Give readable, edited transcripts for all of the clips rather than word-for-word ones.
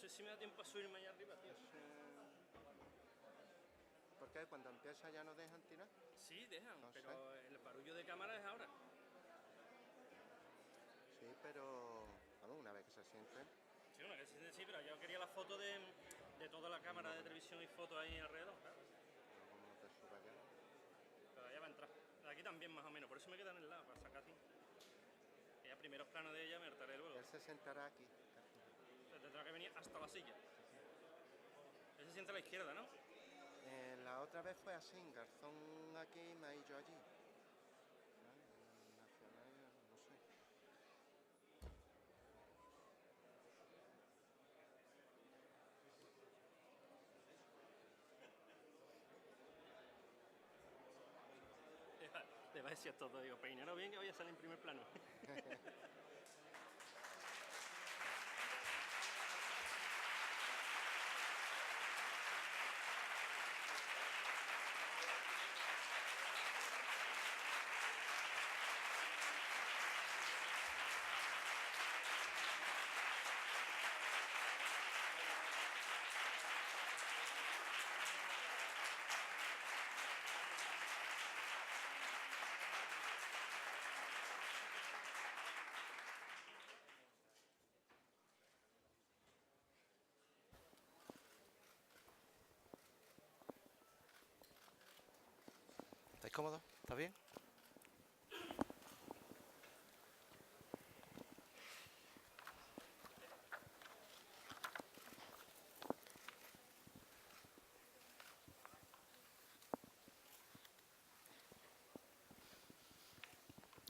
sé si me da tiempo a subirme allá arriba, tío. ¿Por qué? Cuando empieza ya no dejan tirar. Sí, dejan, No sé. pero el barullo de cámara es ahora. Sí, pero vamos, una vez que se sienten. Sí, una que sí, pero yo quería la foto de toda la cámara de televisión y fotos ahí alrededor, claro. Como no te suba ya. Pero allá va a entrar. Aquí también más o menos, por eso me quedan en el lado, para sacar así. Que ya primeros planos de ella me hartaré luego. Él se sentará aquí. Tendrá que venir hasta la silla. Él se sienta a la izquierda, ¿no? La otra vez fue así, Garzón aquí y Maillo allí. Nacional, no sé. Le va a decir todo, digo, peinero bien que voy a salir en primer plano. ¿Estáis cómodos? ¿Está bien?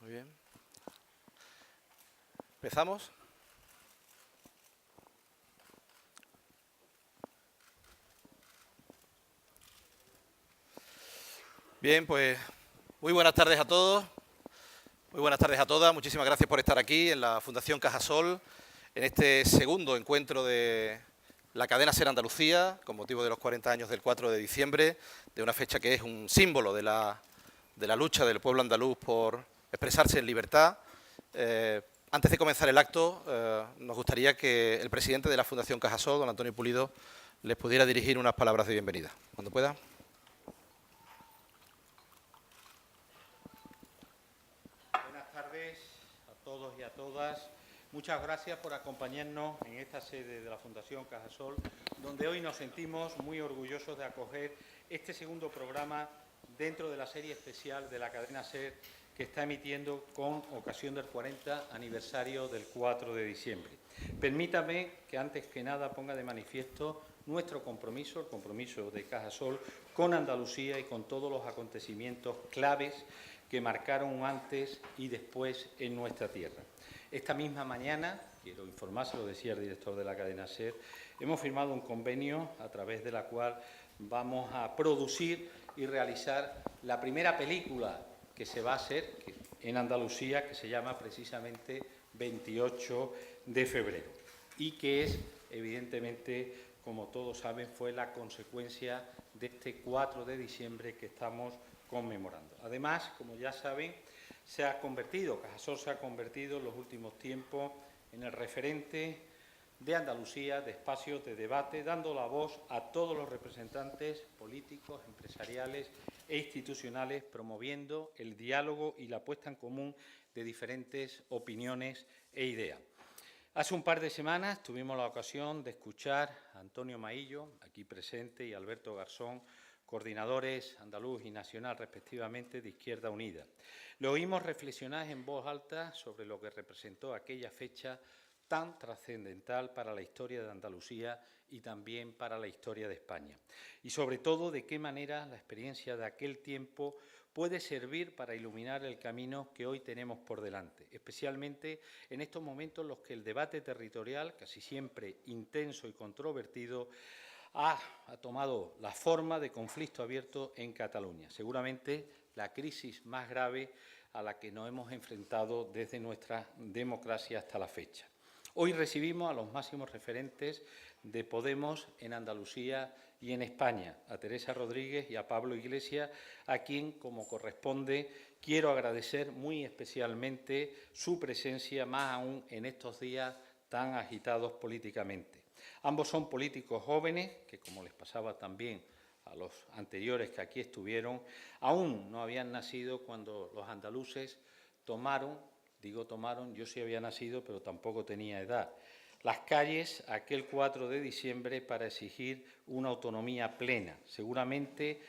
Muy bien. ¿Empezamos? Bien, pues muy buenas tardes a todos, muy buenas tardes a todas. Muchísimas gracias por estar aquí en la Fundación Cajasol, en este segundo encuentro de la cadena SER Andalucía, con motivo de los 40 años del 4 de diciembre, de una fecha que es un símbolo de la lucha del pueblo andaluz por expresarse en libertad. Antes de comenzar el acto, nos gustaría que el presidente de la Fundación Cajasol, don Antonio Pulido, les pudiera dirigir unas palabras de bienvenida. Cuando pueda. Buenas tardes a todos y a todas. Muchas gracias por acompañarnos en esta sede de la Fundación Cajasol, donde hoy nos sentimos muy orgullosos de acoger este segundo programa dentro de la serie especial de la cadena SER que está emitiendo con ocasión del 40 aniversario del 4 de diciembre. Permítame que antes que nada ponga de manifiesto nuestro compromiso, el compromiso de Cajasol con Andalucía y con todos los acontecimientos claves que marcaron un antes y después en nuestra tierra. Esta misma mañana, quiero informar, se lo decía el director de la cadena SER, hemos firmado un convenio a través de la cual vamos a producir y realizar la primera película que se va a hacer en Andalucía, que se llama precisamente 28 de febrero y que es, evidentemente, como todos saben, fue la consecuencia de este 4 de diciembre que estamos conmemorando. Además, como ya saben, Cajasol se ha convertido en los últimos tiempos en el referente de Andalucía, de espacios de debate, dando la voz a todos los representantes políticos, empresariales e institucionales, promoviendo el diálogo y la puesta en común de diferentes opiniones e ideas. Hace un par de semanas tuvimos la ocasión de escuchar a Antonio Maillo, aquí presente, y Alberto Garzón, coordinadores andaluz y nacional, respectivamente, de Izquierda Unida. Lo oímos reflexionar en voz alta sobre lo que representó aquella fecha tan trascendental para la historia de Andalucía y también para la historia de España. Y sobre todo, de qué manera la experiencia de aquel tiempo puede servir para iluminar el camino que hoy tenemos por delante, especialmente en estos momentos en los que el debate territorial, casi siempre intenso y controvertido, ha tomado la forma de conflicto abierto en Cataluña. Seguramente la crisis más grave a la que nos hemos enfrentado desde nuestra democracia hasta la fecha. Hoy recibimos a los máximos referentes de Podemos en Andalucía y en España, a Teresa Rodríguez y a Pablo Iglesias, a quien, como corresponde, quiero agradecer muy especialmente su presencia, más aún en estos días tan agitados políticamente. Ambos son políticos jóvenes que, como les pasaba también a los anteriores que aquí estuvieron, aún no habían nacido cuando los andaluces tomaron, yo sí había nacido, pero tampoco tenía edad, las calles aquel 4 de diciembre para exigir una autonomía plena. Seguramente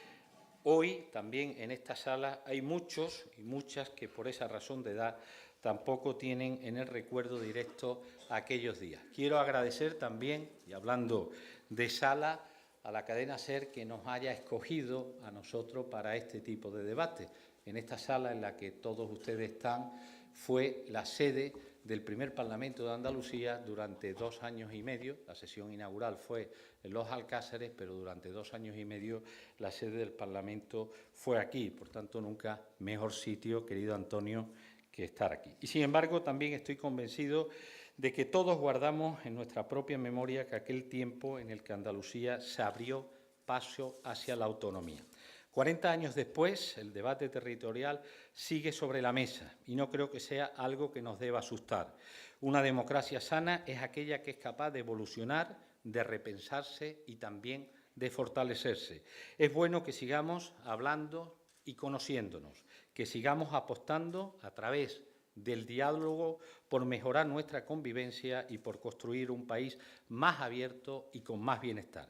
hoy también en esta sala hay muchos y muchas que por esa razón de edad tampoco tienen en el recuerdo directo aquellos días. Quiero agradecer también, y hablando de sala, a la cadena SER que nos haya escogido a nosotros para este tipo de debate. En esta sala en la que todos ustedes están fue la sede del primer Parlamento de Andalucía durante 2 años y medio. La sesión inaugural fue en Los Alcázares, pero durante 2 años y medio la sede del Parlamento fue aquí. Por tanto, nunca mejor sitio, querido Antonio, que estar aquí. Y, sin embargo, también estoy convencido de que todos guardamos en nuestra propia memoria que aquel tiempo en el que Andalucía se abrió paso hacia la autonomía. 40 años después, el debate territorial sigue sobre la mesa y no creo que sea algo que nos deba asustar. Una democracia sana es aquella que es capaz de evolucionar, de repensarse y también de fortalecerse. Es bueno que sigamos hablando y conociéndonos, que sigamos apostando a través del diálogo por mejorar nuestra convivencia y por construir un país más abierto y con más bienestar.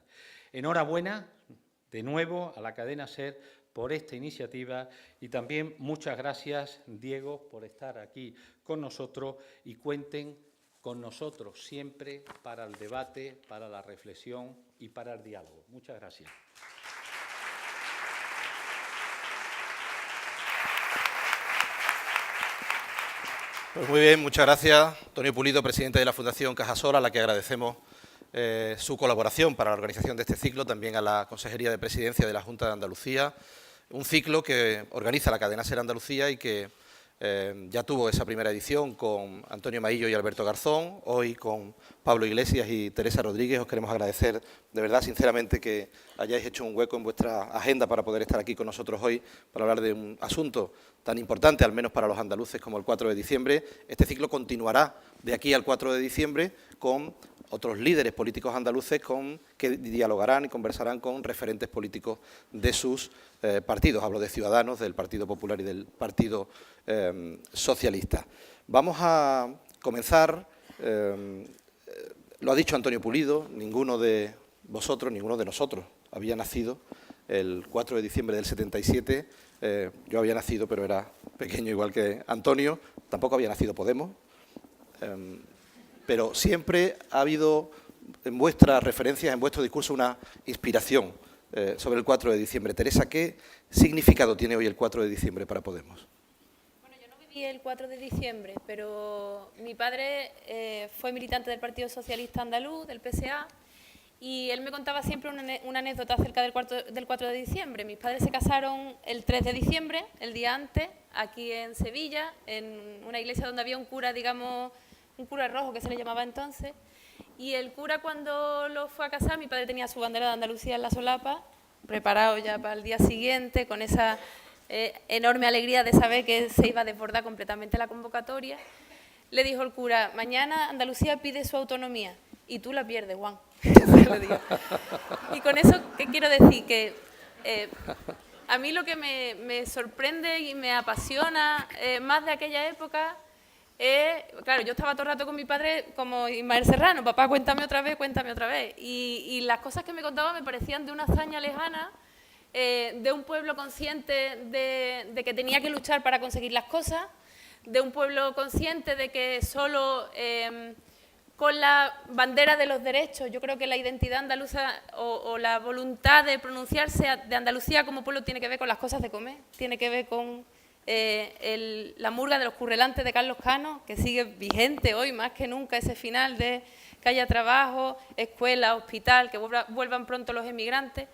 Enhorabuena de nuevo a la cadena SER por esta iniciativa y también muchas gracias, Diego, por estar aquí con nosotros y cuenten con nosotros siempre para el debate, para la reflexión y para el diálogo. Muchas gracias. Pues muy bien, muchas gracias. Antonio Pulido, presidente de la Fundación Cajasol, a la que agradecemos su colaboración para la organización de este ciclo, también a la Consejería de Presidencia de la Junta de Andalucía, un ciclo que organiza la cadena SER Andalucía y que ya tuvo esa primera edición con Antonio Maillo y Alberto Garzón, hoy con Pablo Iglesias y Teresa Rodríguez. Os queremos agradecer de verdad, sinceramente, que hayáis hecho un hueco en vuestra agenda para poder estar aquí con nosotros hoy para hablar de un asunto tan importante, al menos para los andaluces, como el 4 de diciembre. Este ciclo continuará de aquí al 4 de diciembre con otros líderes políticos andaluces que dialogarán y conversarán con referentes políticos de sus partidos. Hablo de Ciudadanos, del Partido Popular y del Partido Socialista. Vamos a comenzar, lo ha dicho Antonio Pulido, ninguno de vosotros, ninguno de nosotros había nacido el 4 de diciembre del 77. Yo había nacido, pero era pequeño igual que Antonio. Tampoco había nacido Podemos. Pero siempre ha habido en vuestras referencias, en vuestro discurso, una inspiración sobre el 4 de diciembre. Teresa, ¿qué significado tiene hoy el 4 de diciembre para Podemos? Bueno, yo no viví el 4 de diciembre, pero mi padre fue militante del Partido Socialista Andaluz, del PSA, y él me contaba siempre una anécdota acerca del 4 de diciembre. Mis padres se casaron el 3 de diciembre, el día antes, aquí en Sevilla, en una iglesia donde había un cura, digamos, un cura rojo que se le llamaba entonces, y el cura cuando lo fue a casar, mi padre tenía su bandera de Andalucía en la solapa, preparado ya para el día siguiente, con esa enorme alegría de saber que se iba a desbordar completamente la convocatoria. Le dijo el cura: mañana Andalucía pide su autonomía y tú la pierdes, Juan. Y con eso, ¿qué quiero decir? Que a mí lo que me sorprende y me apasiona más de aquella época claro, yo estaba todo el rato con mi padre como Ismael Serrano: papá, cuéntame otra vez, cuéntame otra vez. Y las cosas que me contaba me parecían de una hazaña lejana, de un pueblo consciente de que tenía que luchar para conseguir las cosas, de un pueblo consciente de que solo con la bandera de los derechos, yo creo que la identidad andaluza o la voluntad de pronunciarse de Andalucía como pueblo tiene que ver con las cosas de comer, tiene que ver con la murga de los currelantes de Carlos Cano, que sigue vigente hoy más que nunca, ese final de que haya trabajo, escuela, hospital, que vuelvan pronto los emigrantes.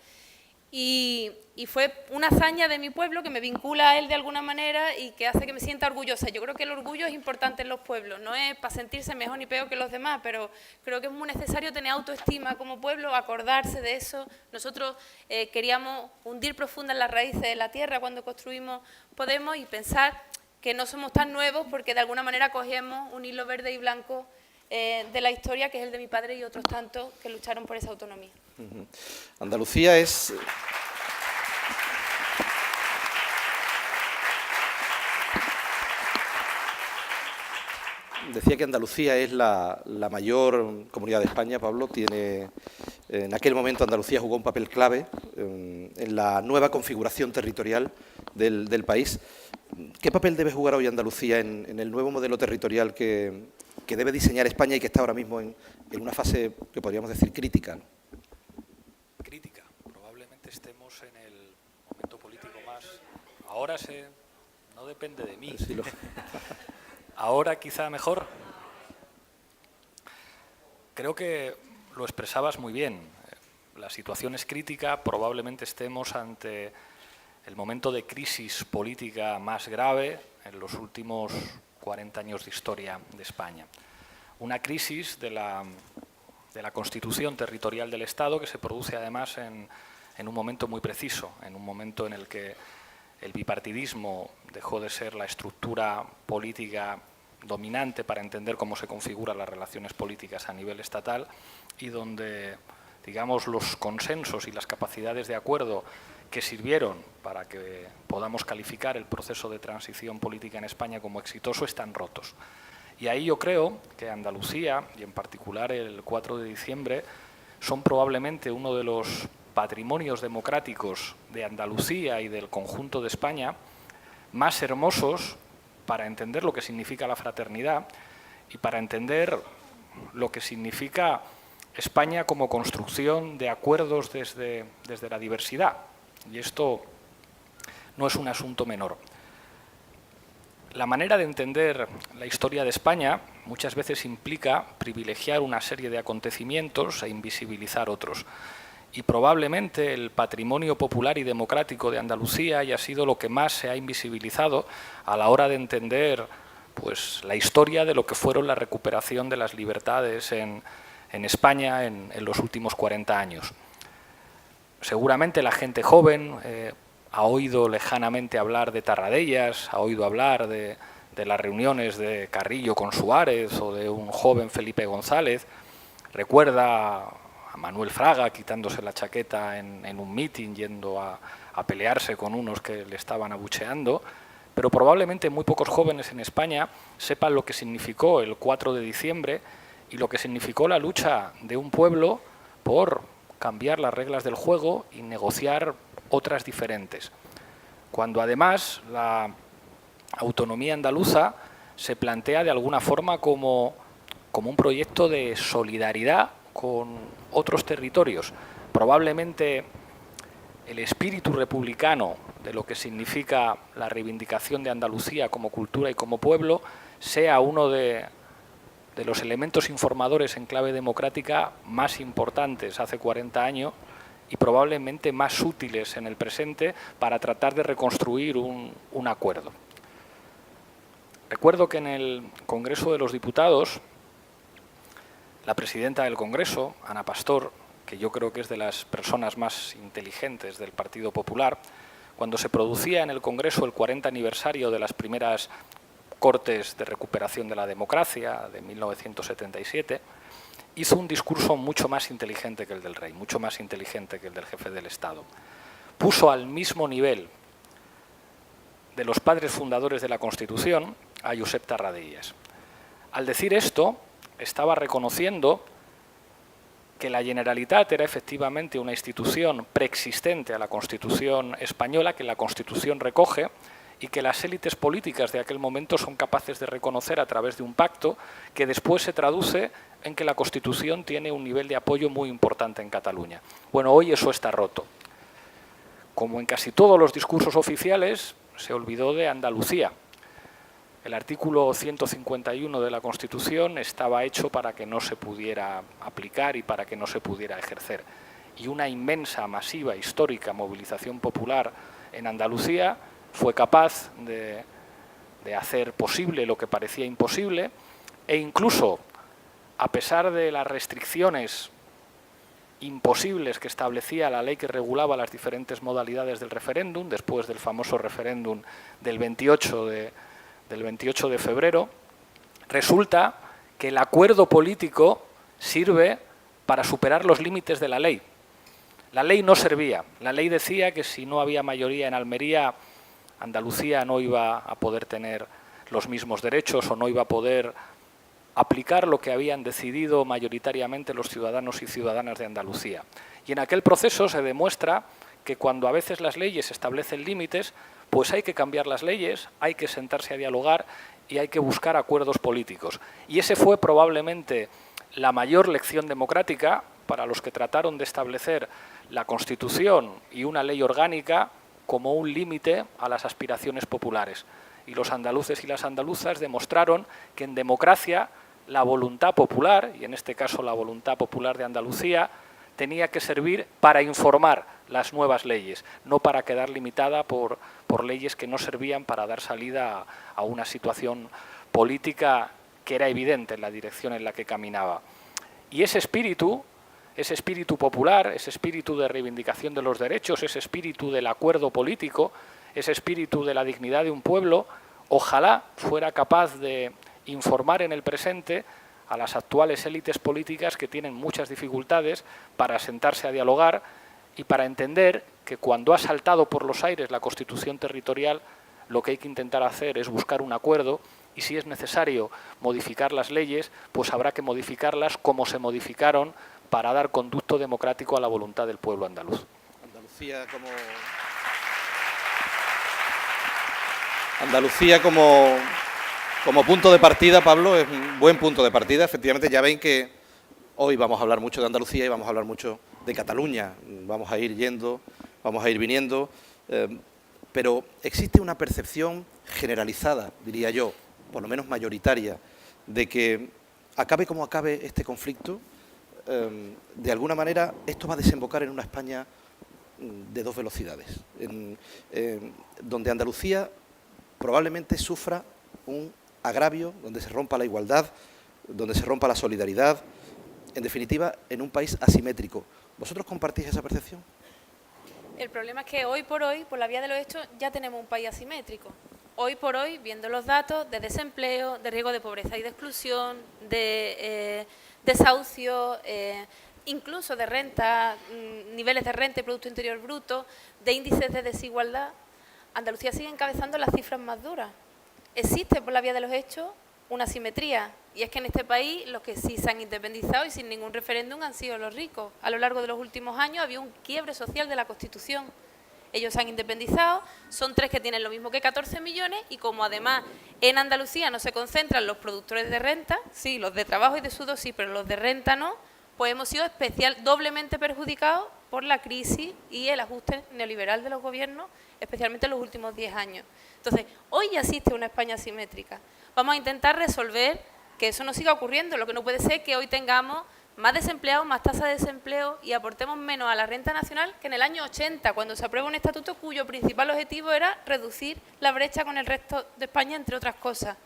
Y fue una hazaña de mi pueblo que me vincula a él de alguna manera y que hace que me sienta orgullosa. Yo creo que el orgullo es importante en los pueblos, no es para sentirse mejor ni peor que los demás, pero creo que es muy necesario tener autoestima como pueblo, acordarse de eso. Nosotros queríamos hundir profunda en las raíces de la tierra cuando construimos Podemos y pensar que no somos tan nuevos porque de alguna manera cogemos un hilo verde y blanco de la historia, que es el de mi padre y otros tantos que lucharon por esa autonomía. Andalucía es... Decía que Andalucía es la mayor comunidad de España, Pablo. En aquel momento Andalucía jugó un papel clave en la nueva configuración territorial del país. ¿Qué papel debe jugar hoy Andalucía en el nuevo modelo territorial que debe diseñar España y que está ahora mismo en una fase que podríamos decir crítica, ¿no? Crítica. Probablemente estemos en el momento político más... Ahora no depende de mí. Sí, Ahora quizá mejor. Creo que lo expresabas muy bien. La situación es crítica, probablemente estemos ante el momento de crisis política más grave en los últimos 40 años de historia de España. Una crisis de la constitución territorial del Estado que se produce además en un momento muy preciso, en un momento en el que el bipartidismo dejó de ser la estructura política dominante para entender cómo se configuran las relaciones políticas a nivel estatal y donde, digamos, los consensos y las capacidades de acuerdo que sirvieron para que podamos calificar el proceso de transición política en España como exitoso están rotos. Y ahí yo creo que Andalucía, y en particular el 4 de diciembre, son probablemente uno de los patrimonios democráticos de Andalucía y del conjunto de España más hermosos para entender lo que significa la fraternidad y para entender lo que significa España como construcción de acuerdos desde la diversidad. Y esto no es un asunto menor. La manera de entender la historia de España muchas veces implica privilegiar una serie de acontecimientos e invisibilizar otros. Y probablemente el patrimonio popular y democrático de Andalucía haya sido lo que más se ha invisibilizado a la hora de entender pues, la historia de lo que fueron la recuperación de las libertades en España en los últimos 40 años. Seguramente la gente joven ha oído lejanamente hablar de Tarradellas, ha oído hablar de las reuniones de Carrillo con Suárez o de un joven Felipe González, recuerda a Manuel Fraga quitándose la chaqueta en un mitin yendo a pelearse con unos que le estaban abucheando, pero probablemente muy pocos jóvenes en España sepan lo que significó el 4 de diciembre y lo que significó la lucha de un pueblo por cambiar las reglas del juego y negociar otras diferentes. Cuando además la autonomía andaluza se plantea de alguna forma como un proyecto de solidaridad con otros territorios. Probablemente el espíritu republicano de lo que significa la reivindicación de Andalucía como cultura y como pueblo sea uno de los elementos informadores en clave democrática más importantes hace 40 años y probablemente más útiles en el presente para tratar de reconstruir un acuerdo. Recuerdo que en el Congreso de los Diputados, la presidenta del Congreso, Ana Pastor, que yo creo que es de las personas más inteligentes del Partido Popular, cuando se producía en el Congreso el 40 aniversario de las primeras Cortes de Recuperación de la Democracia de 1977, hizo un discurso mucho más inteligente que el del rey, mucho más inteligente que el del jefe del Estado. Puso al mismo nivel de los padres fundadores de la Constitución a Josep Tarradellas. Al decir esto, estaba reconociendo que la Generalitat era efectivamente una institución preexistente a la Constitución española, que la Constitución recoge, y que las élites políticas de aquel momento son capaces de reconocer a través de un pacto que después se traduce en que la Constitución tiene un nivel de apoyo muy importante en Cataluña. Bueno, hoy eso está roto. Como en casi todos los discursos oficiales, se olvidó de Andalucía. El artículo 151 de la Constitución estaba hecho para que no se pudiera aplicar y para que no se pudiera ejercer. Y una inmensa, masiva, histórica movilización popular en Andalucía fue capaz de hacer posible lo que parecía imposible e incluso, a pesar de las restricciones imposibles que establecía la ley que regulaba las diferentes modalidades del referéndum, después del famoso referéndum del 28 de febrero, resulta que el acuerdo político sirve para superar los límites de la ley. La ley no servía. La ley decía que si no había mayoría en Almería, Andalucía no iba a poder tener los mismos derechos o no iba a poder aplicar lo que habían decidido mayoritariamente los ciudadanos y ciudadanas de Andalucía. Y en aquel proceso se demuestra que cuando a veces las leyes establecen límites, pues hay que cambiar las leyes, hay que sentarse a dialogar y hay que buscar acuerdos políticos. Y ese fue probablemente la mayor lección democrática para los que trataron de establecer la Constitución y una ley orgánica como un límite a las aspiraciones populares. Y los andaluces y las andaluzas demostraron que en democracia la voluntad popular, y en este caso la voluntad popular de Andalucía, tenía que servir para informar las nuevas leyes, no para quedar limitada por leyes que no servían para dar salida a una situación política que era evidente en la dirección en la que caminaba. Y ese espíritu popular, ese espíritu de reivindicación de los derechos, ese espíritu del acuerdo político, ese espíritu de la dignidad de un pueblo, ojalá fuera capaz de informar en el presente a las actuales élites políticas que tienen muchas dificultades para sentarse a dialogar y para entender que cuando ha saltado por los aires la Constitución territorial, lo que hay que intentar hacer es buscar un acuerdo y si es necesario modificar las leyes, pues habrá que modificarlas como se modificaron para dar conducto democrático a la voluntad del pueblo andaluz. Andalucía como punto de partida, Pablo, es un buen punto de partida. Efectivamente, ya ven que hoy vamos a hablar mucho de Andalucía y vamos a hablar mucho de Cataluña. Vamos a ir yendo, vamos a ir viniendo, pero existe una percepción generalizada, diría yo, por lo menos mayoritaria, de que acabe como acabe este conflicto, de alguna manera esto va a desembocar en una España de dos velocidades, donde Andalucía probablemente sufra un agravio, donde se rompa la igualdad, donde se rompa la solidaridad, en definitiva, en un país asimétrico. ¿Vosotros compartís esa percepción? El problema es que hoy, por la vía de los hechos, ya tenemos un país asimétrico. Hoy por hoy, viendo los datos de desempleo, de riesgo de pobreza y de exclusión, de desahucio, incluso de renta, niveles de renta y Producto Interior Bruto, de índices de desigualdad, Andalucía sigue encabezando las cifras más duras. Existe por la vía de los hechos una asimetría, y es que en este país los que sí se han independizado y sin ningún referéndum han sido los ricos. A lo largo de los últimos años había un quiebre social de la Constitución. Ellos se han independizado, son 3 que tienen lo mismo que 14 millones y como además en Andalucía no se concentran los productores de renta, sí, los de trabajo y de sudor sí, pero los de renta no, pues hemos sido doblemente perjudicados por la crisis y el ajuste neoliberal de los gobiernos, especialmente en los últimos 10 años. Entonces, hoy ya existe una España asimétrica. Vamos a intentar resolver que eso no siga ocurriendo. Lo que no puede ser es que hoy tengamos más desempleados, más tasa de desempleo y aportemos menos a la renta nacional que en el año 80, cuando se aprueba un estatuto cuyo principal objetivo era reducir la brecha con el resto de España, entre otras cosas.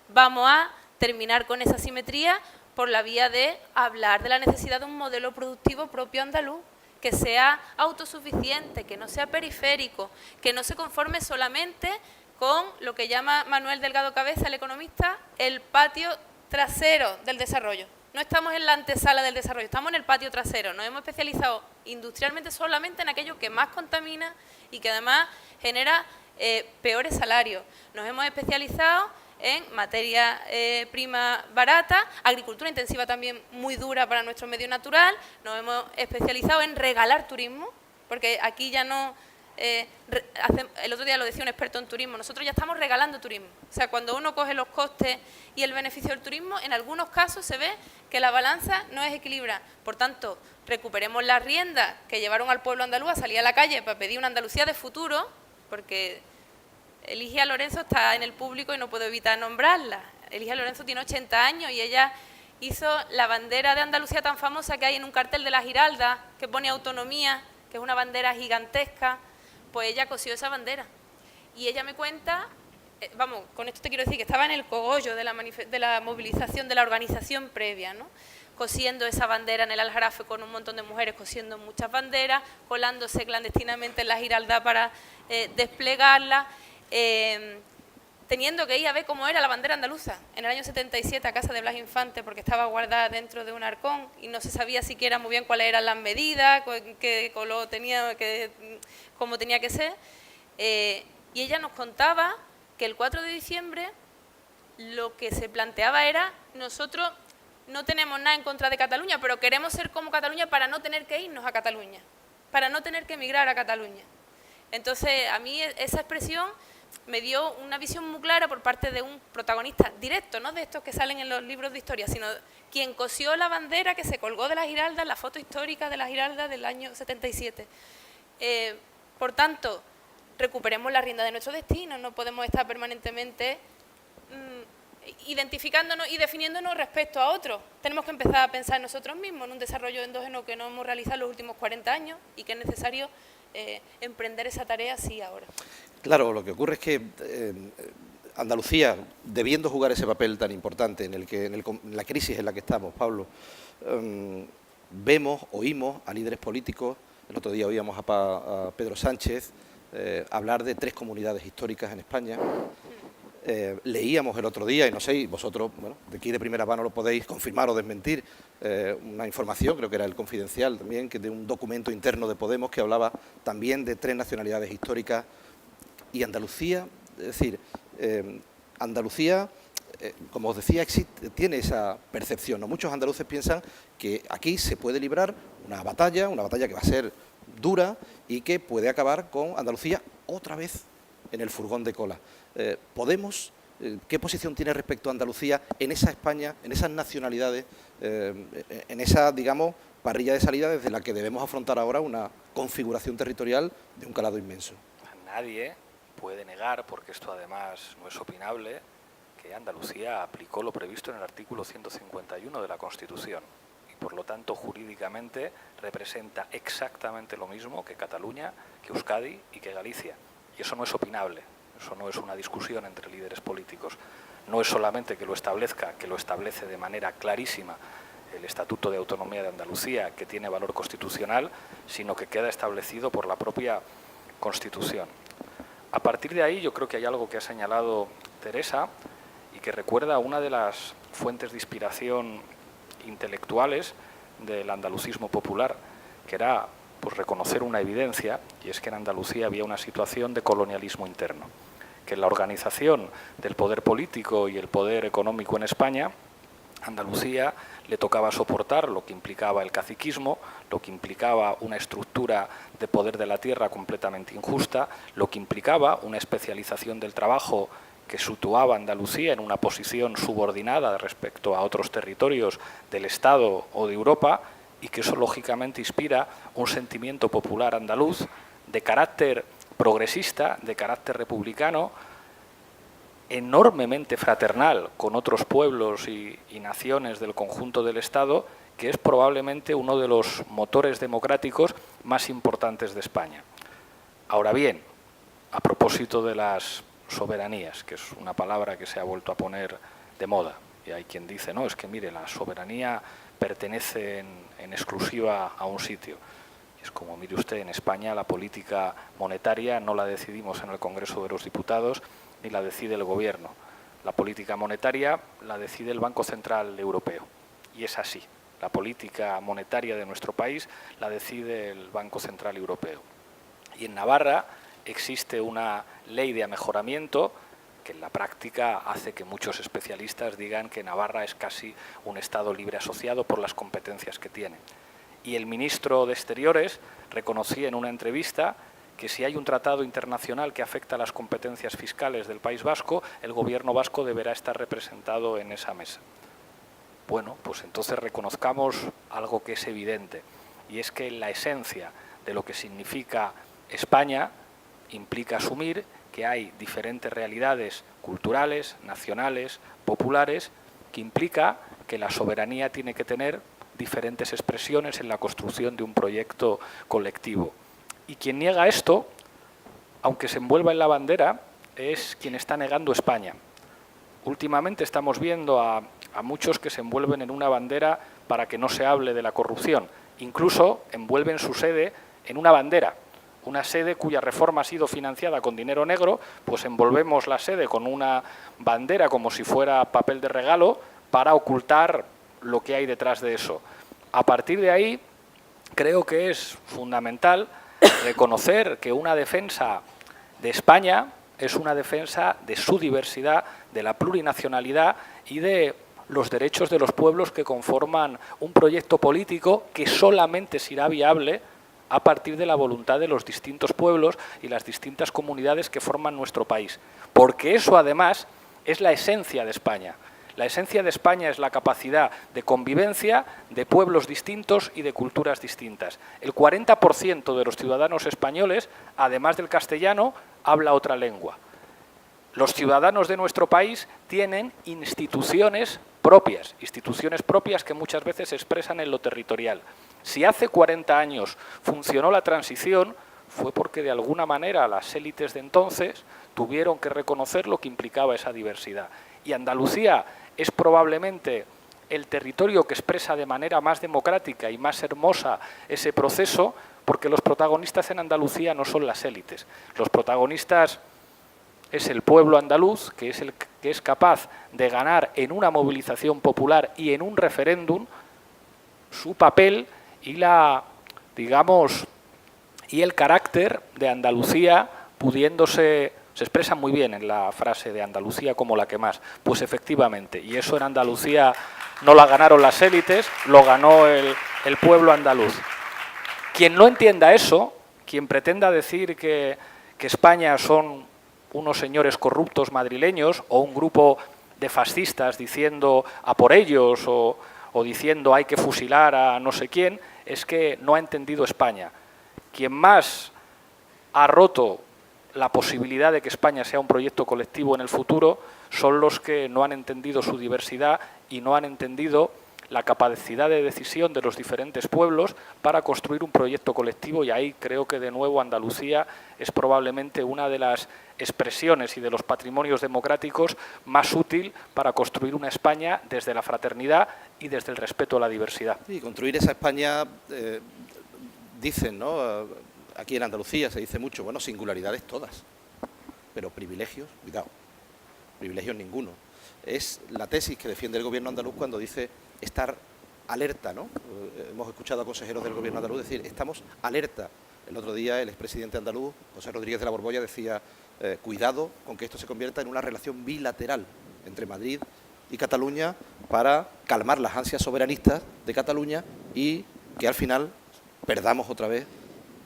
Vamos a terminar con esa asimetría por la vía de hablar de la necesidad de un modelo productivo propio andaluz, que sea autosuficiente, que no sea periférico, que no se conforme solamente con lo que llama Manuel Delgado Cabeza, el economista, el patio trasero del desarrollo. No estamos en la antesala del desarrollo, estamos en el patio trasero. Nos hemos especializado industrialmente solamente en aquello que más contamina y que además genera peores salarios. Nos hemos especializado en materia prima barata, agricultura intensiva también muy dura para nuestro medio natural. Nos hemos especializado en regalar turismo, porque aquí ya no... el otro día lo decía un experto en turismo, nosotros ya estamos regalando turismo. O sea, cuando uno coge los costes y el beneficio del turismo, en algunos casos se ve que la balanza no es equilibrada. Por tanto, recuperemos las riendas que llevaron al pueblo andaluz a salir a la calle para pedir una Andalucía de futuro, porque Eligia Lorenzo está en el público y no puedo evitar nombrarla. Eligia Lorenzo tiene 80 años y ella hizo la bandera de Andalucía tan famosa que hay en un cartel de la Giralda, que pone autonomía, que es una bandera gigantesca. Pues ella cosió esa bandera y ella me cuenta, vamos, con esto te quiero decir que estaba en el cogollo de la movilización, de la organización previa, ¿no? Cosiendo esa bandera en el Aljarafe con un montón de mujeres cosiendo muchas banderas, colándose clandestinamente en la Giralda para desplegarla, teniendo que ir a ver cómo era la bandera andaluza en el año 77 a casa de Blas Infante, porque estaba guardada dentro de un arcón y no se sabía siquiera muy bien cuáles eran las medidas, qué color tenía, cómo tenía que ser. Y ella nos contaba que el 4 de diciembre lo que se planteaba era: nosotros no tenemos nada en contra de Cataluña, pero queremos ser como Cataluña para no tener que irnos a Cataluña, para no tener que emigrar a Cataluña. Entonces, a mí esa expresión me dio una visión muy clara por parte de un protagonista directo, no de estos que salen en los libros de historia, sino quien cosió la bandera que se colgó de la Giralda, la foto histórica de la Giralda del año 77. Por tanto, recuperemos la rienda de nuestro destino, no podemos estar permanentemente identificándonos y definiéndonos respecto a otros. Tenemos que empezar a pensar en nosotros mismos, en un desarrollo endógeno que no hemos realizado en los últimos 40 años y que es necesario emprender esa tarea sí ahora. Claro, lo que ocurre es que Andalucía, debiendo jugar ese papel tan importante en la crisis en la que estamos, Pablo, oímos a líderes políticos, el otro día oíamos a Pedro Sánchez hablar de 3 comunidades históricas en España. Leíamos el otro día, y no sé, y vosotros, bueno, de aquí de primera mano lo podéis confirmar o desmentir, una información, creo que era El Confidencial también, que de un documento interno de Podemos que hablaba también de 3 nacionalidades históricas. Y Andalucía, es decir, Andalucía, como os decía, tiene esa percepción, ¿no? Muchos andaluces piensan que aquí se puede librar una batalla que va a ser dura y que puede acabar con Andalucía otra vez en el furgón de cola. Podemos, ¿qué posición tiene respecto a Andalucía en esa España, en esas nacionalidades, en esa, digamos, parrilla de salida desde la que debemos afrontar ahora una configuración territorial de un calado inmenso? Nadie puede negar, porque esto además no es opinable, que Andalucía aplicó lo previsto en el artículo 151 de la Constitución y por lo tanto jurídicamente representa exactamente lo mismo que Cataluña, que Euskadi y que Galicia. Y eso no es opinable, eso no es una discusión entre líderes políticos. No es solamente que lo establezca, que lo establece de manera clarísima el Estatuto de Autonomía de Andalucía, que tiene valor constitucional, sino que queda establecido por la propia Constitución. A partir de ahí yo creo que hay algo que ha señalado Teresa y que recuerda una de las fuentes de inspiración intelectuales del andalucismo popular, que era pues reconocer una evidencia, y es que en Andalucía había una situación de colonialismo interno, que en la organización del poder político y el poder económico en España, Andalucía le tocaba soportar lo que implicaba el caciquismo, lo que implicaba una estructura de poder de la tierra completamente injusta, lo que implicaba una especialización del trabajo que situaba a Andalucía en una posición subordinada respecto a otros territorios del Estado o de Europa, y que eso lógicamente inspira un sentimiento popular andaluz de carácter progresista, de carácter republicano, enormemente fraternal con otros pueblos y naciones del conjunto del Estado, que es probablemente uno de los motores democráticos más importantes de España. Ahora bien, a propósito de las soberanías, que es una palabra que se ha vuelto a poner de moda, y hay quien dice, no, es que mire, la soberanía pertenece en exclusiva a un sitio. Es como, mire usted, en España la política monetaria no la decidimos en el Congreso de los Diputados ni la decide el Gobierno. La política monetaria la decide el Banco Central Europeo. Y es así. La política monetaria de nuestro país la decide el Banco Central Europeo. Y en Navarra existe una ley de amejoramiento que en la práctica hace que muchos especialistas digan que Navarra es casi un Estado libre asociado por las competencias que tiene. Y el ministro de Exteriores reconocía en una entrevista que si hay un tratado internacional que afecta a las competencias fiscales del País Vasco, el gobierno vasco deberá estar representado en esa mesa. Bueno, pues entonces reconozcamos algo que es evidente, y es que la esencia de lo que significa España implica asumir que hay diferentes realidades culturales, nacionales, populares, que implica que la soberanía tiene que tener diferentes expresiones en la construcción de un proyecto colectivo. Y quien niega esto, aunque se envuelva en la bandera, es quien está negando España. Últimamente estamos viendo a muchos que se envuelven en una bandera para que no se hable de la corrupción. Incluso envuelven su sede en una bandera, una sede cuya reforma ha sido financiada con dinero negro, pues envolvemos la sede con una bandera como si fuera papel de regalo para ocultar lo que hay detrás de eso. A partir de ahí, creo que es fundamental reconocer que una defensa de España es una defensa de su diversidad, de la plurinacionalidad y de los derechos de los pueblos que conforman un proyecto político que solamente será viable a partir de la voluntad de los distintos pueblos y las distintas comunidades que forman nuestro país. Porque eso, además, es la esencia de España. La esencia de España es la capacidad de convivencia de pueblos distintos y de culturas distintas. El 40% de los ciudadanos españoles, además del castellano, habla otra lengua. Los ciudadanos de nuestro país tienen instituciones propias que muchas veces se expresan en lo territorial. Si hace 40 años funcionó la transición, fue porque de alguna manera las élites de entonces tuvieron que reconocer lo que implicaba esa diversidad. Y Andalucía es probablemente el territorio que expresa de manera más democrática y más hermosa ese proceso, porque los protagonistas en Andalucía no son las élites. Los protagonistas es el pueblo andaluz, que es el que es capaz de ganar en una movilización popular y en un referéndum su papel y y el carácter de Andalucía pudiéndose. Se expresa muy bien en la frase de Andalucía como la que más. Pues efectivamente, y eso en Andalucía no la ganaron las élites, lo ganó el pueblo andaluz. Quien no entienda eso, quien pretenda decir que España son unos señores corruptos madrileños o un grupo de fascistas diciendo a por ellos o diciendo hay que fusilar a no sé quién, es que no ha entendido España. Quien más ha roto la posibilidad de que España sea un proyecto colectivo en el futuro son los que no han entendido su diversidad y no han entendido la capacidad de decisión de los diferentes pueblos para construir un proyecto colectivo, y ahí creo que de nuevo Andalucía es probablemente una de las expresiones y de los patrimonios democráticos más útil para construir una España desde la fraternidad y desde el respeto a la diversidad. Sí, construir esa España, dicen, ¿no? Aquí en Andalucía se dice mucho, bueno, singularidades todas, pero privilegios, cuidado, privilegios ninguno. Es la tesis que defiende el gobierno andaluz cuando dice estar alerta, ¿no? Hemos escuchado a consejeros del gobierno andaluz decir, estamos alerta. El otro día el expresidente andaluz, José Rodríguez de la Borbolla, decía, cuidado con que esto se convierta en una relación bilateral entre Madrid y Cataluña para calmar las ansias soberanistas de Cataluña y que al final perdamos otra vez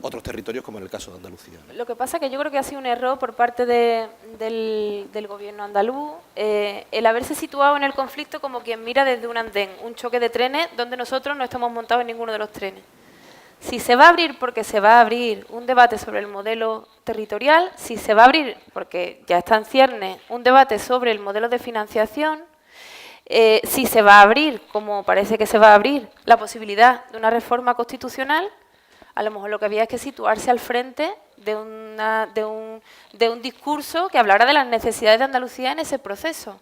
otros territorios como en el caso de Andalucía. Lo que pasa es que yo creo que ha sido un error por parte del gobierno andaluz el haberse situado en el conflicto como quien mira desde un andén, un choque de trenes donde nosotros no estamos montados en ninguno de los trenes. Si se va a abrir porque se va a abrir un debate sobre el modelo territorial, si se va a abrir porque ya está en ciernes un debate sobre el modelo de financiación, si se va a abrir, como parece que se va a abrir, la posibilidad de una reforma constitucional, a lo mejor lo que había es que situarse al frente de un discurso que hablara de las necesidades de Andalucía en ese proceso.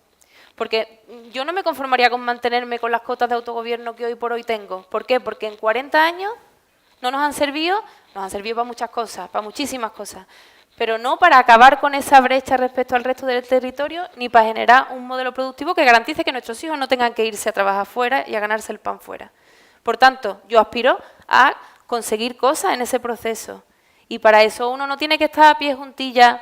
Porque yo no me conformaría con mantenerme con las cotas de autogobierno que hoy por hoy tengo. ¿Por qué? Porque en 40 años no nos han servido para muchas cosas, para muchísimas cosas, pero no para acabar con esa brecha respecto al resto del territorio, ni para generar un modelo productivo que garantice que nuestros hijos no tengan que irse a trabajar fuera y a ganarse el pan fuera. Por tanto, yo aspiro a conseguir cosas en ese proceso. Y para eso uno no tiene que estar a pie juntillas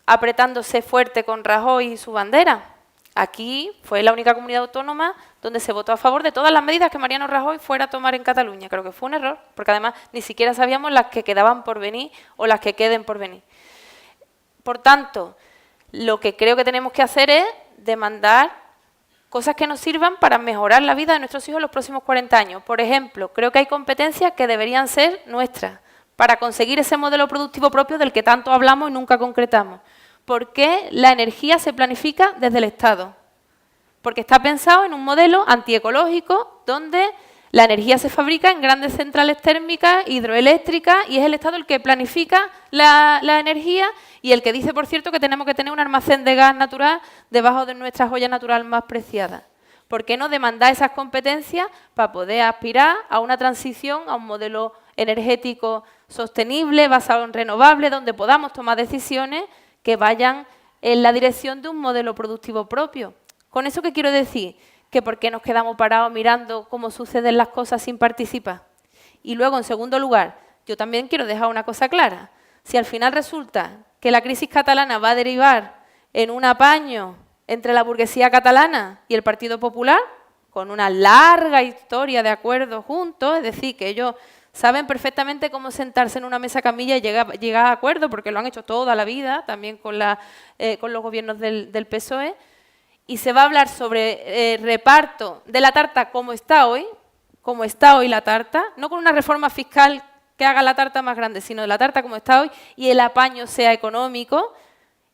apretándose fuerte con Rajoy y su bandera. Aquí fue la única comunidad autónoma donde se votó a favor de todas las medidas que Mariano Rajoy fuera a tomar en Cataluña. Creo que fue un error, porque además ni siquiera sabíamos las que quedaban por venir o las que queden por venir. Por tanto, lo que creo que tenemos que hacer es demandar cosas que nos sirvan para mejorar la vida de nuestros hijos en los próximos 40 años. Por ejemplo, creo que hay competencias que deberían ser nuestras para conseguir ese modelo productivo propio del que tanto hablamos y nunca concretamos. ¿Por qué la energía se planifica desde el Estado? Porque está pensado en un modelo antiecológico donde la energía se fabrica en grandes centrales térmicas, hidroeléctricas, y es el Estado el que planifica la energía y el que dice, por cierto, que tenemos que tener un almacén de gas natural debajo de nuestra joya natural más preciada. ¿Por qué no demandar esas competencias para poder aspirar a una transición a un modelo energético sostenible, basado en renovables, donde podamos tomar decisiones que vayan en la dirección de un modelo productivo propio. ¿Con eso qué quiero decir? Que ¿por qué nos quedamos parados mirando cómo suceden las cosas sin participar? Y luego, en segundo lugar, yo también quiero dejar una cosa clara. Si al final resulta que la crisis catalana va a derivar en un apaño entre la burguesía catalana y el Partido Popular, con una larga historia de acuerdos juntos, es decir, que ellos saben perfectamente cómo sentarse en una mesa camilla y llegar a acuerdos, porque lo han hecho toda la vida, también con los gobiernos del PSOE, y se va a hablar sobre reparto de la tarta como está hoy la tarta, no con una reforma fiscal que haga la tarta más grande, sino de la tarta como está hoy, y el apaño sea económico,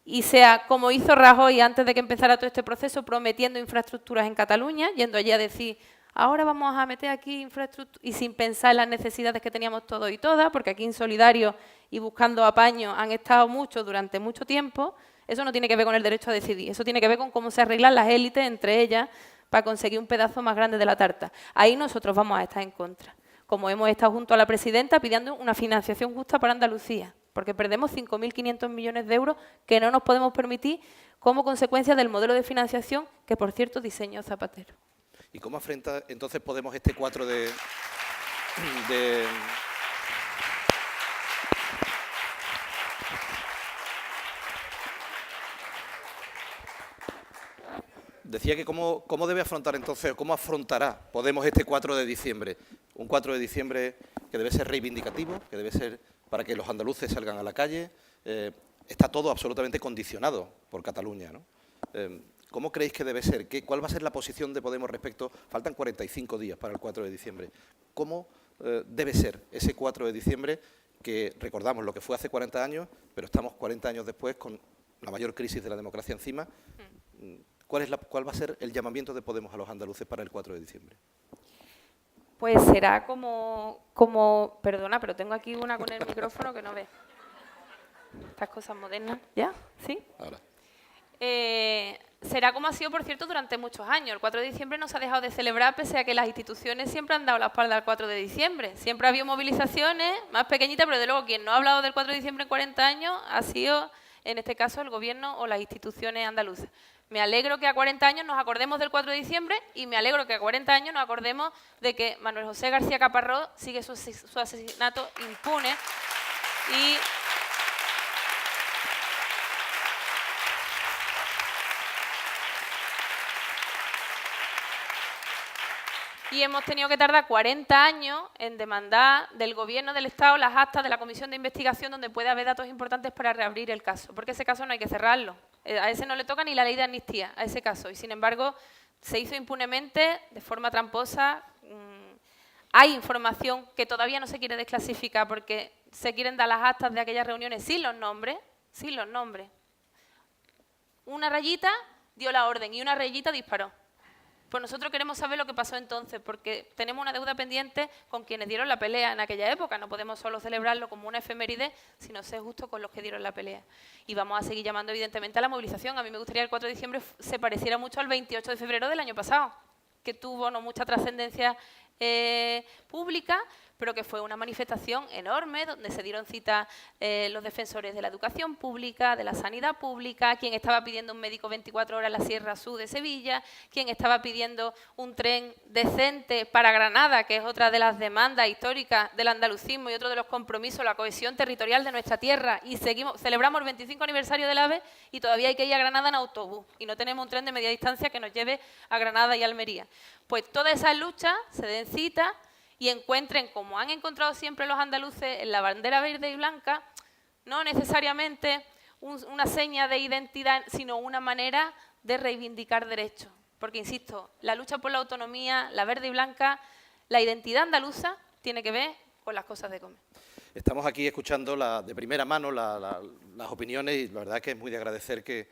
y sea como hizo Rajoy antes de que empezara todo este proceso, prometiendo infraestructuras en Cataluña, yendo allí a decir, ahora vamos a meter aquí infraestructura, y sin pensar en las necesidades que teníamos todos y todas, porque aquí Insolidario y Buscando Apaño han estado mucho durante mucho tiempo. Eso no tiene que ver con el derecho a decidir, eso tiene que ver con cómo se arreglan las élites entre ellas para conseguir un pedazo más grande de la tarta. Ahí nosotros vamos a estar en contra, como hemos estado junto a la presidenta pidiendo una financiación justa para Andalucía, porque perdemos 5.500 millones de euros que no nos podemos permitir como consecuencia del modelo de financiación que, por cierto, diseñó Zapatero. ¿Y cómo afronta entonces Podemos este 4 de... Decía que cómo debe afrontar entonces, o cómo afrontará Podemos este 4 de diciembre. Un 4 de diciembre que debe ser reivindicativo, que debe ser para que los andaluces salgan a la calle. Está todo absolutamente condicionado por Cataluña, ¿no? ¿Cómo creéis que debe ser? ¿Cuál va a ser la posición de Podemos respecto? Faltan 45 días para el 4 de diciembre. ¿Cómo debe ser ese 4 de diciembre que recordamos lo que fue hace 40 años, pero estamos 40 años después con la mayor crisis de la democracia encima? ¿Cuál va a ser el llamamiento de Podemos a los andaluces para el 4 de diciembre? Pues será como... Perdona, pero tengo aquí una con el micrófono que no ve. Estas cosas modernas. ¿Ya? ¿Sí? Ahora. Será como ha sido, por cierto, durante muchos años. El 4 de diciembre no se ha dejado de celebrar, pese a que las instituciones siempre han dado la espalda al 4 de diciembre. Siempre ha habido movilizaciones más pequeñitas, pero de luego quien no ha hablado del 4 de diciembre en 40 años ha sido, en este caso, el gobierno o las instituciones andaluzas. Me alegro que a 40 años nos acordemos del 4 de diciembre y me alegro que a 40 años nos acordemos de que Manuel José García Caparrós sigue su asesinato impune y hemos tenido que tardar 40 años en demandar del Gobierno del Estado las actas de la comisión de investigación donde puede haber datos importantes para reabrir el caso, porque ese caso no hay que cerrarlo. A ese no le toca ni la ley de amnistía, a ese caso. Y sin embargo, se hizo impunemente, de forma tramposa. Hay información que todavía no se quiere desclasificar porque se quieren dar las actas de aquellas reuniones sin los nombres, sin los nombres. Una rayita dio la orden y una rayita disparó. Pues nosotros queremos saber lo que pasó entonces, porque tenemos una deuda pendiente con quienes dieron la pelea en aquella época. No podemos solo celebrarlo como una efeméride, sino ser justos con los que dieron la pelea. Y vamos a seguir llamando, evidentemente, a la movilización. A mí me gustaría que el 4 de diciembre se pareciera mucho al 28 de febrero del año pasado, que tuvo no mucha trascendencia pública, pero que fue una manifestación enorme donde se dieron cita los defensores de la educación pública, de la sanidad pública, quien estaba pidiendo un médico 24 horas en la Sierra Sur de Sevilla, quien estaba pidiendo un tren decente para Granada, que es otra de las demandas históricas del andalucismo y otro de los compromisos, la cohesión territorial de nuestra tierra. Y celebramos el 25 aniversario del AVE y todavía hay que ir a Granada en autobús y no tenemos un tren de media distancia que nos lleve a Granada y Almería. Pues todas esas luchas se den cita y encuentren, como han encontrado siempre los andaluces, en la bandera verde y blanca, no necesariamente una seña de identidad, sino una manera de reivindicar derechos. Porque, insisto, la lucha por la autonomía, la verde y blanca, la identidad andaluza, tiene que ver con las cosas de comer. Estamos aquí escuchando de primera mano las opiniones y la verdad es que es muy de agradecer que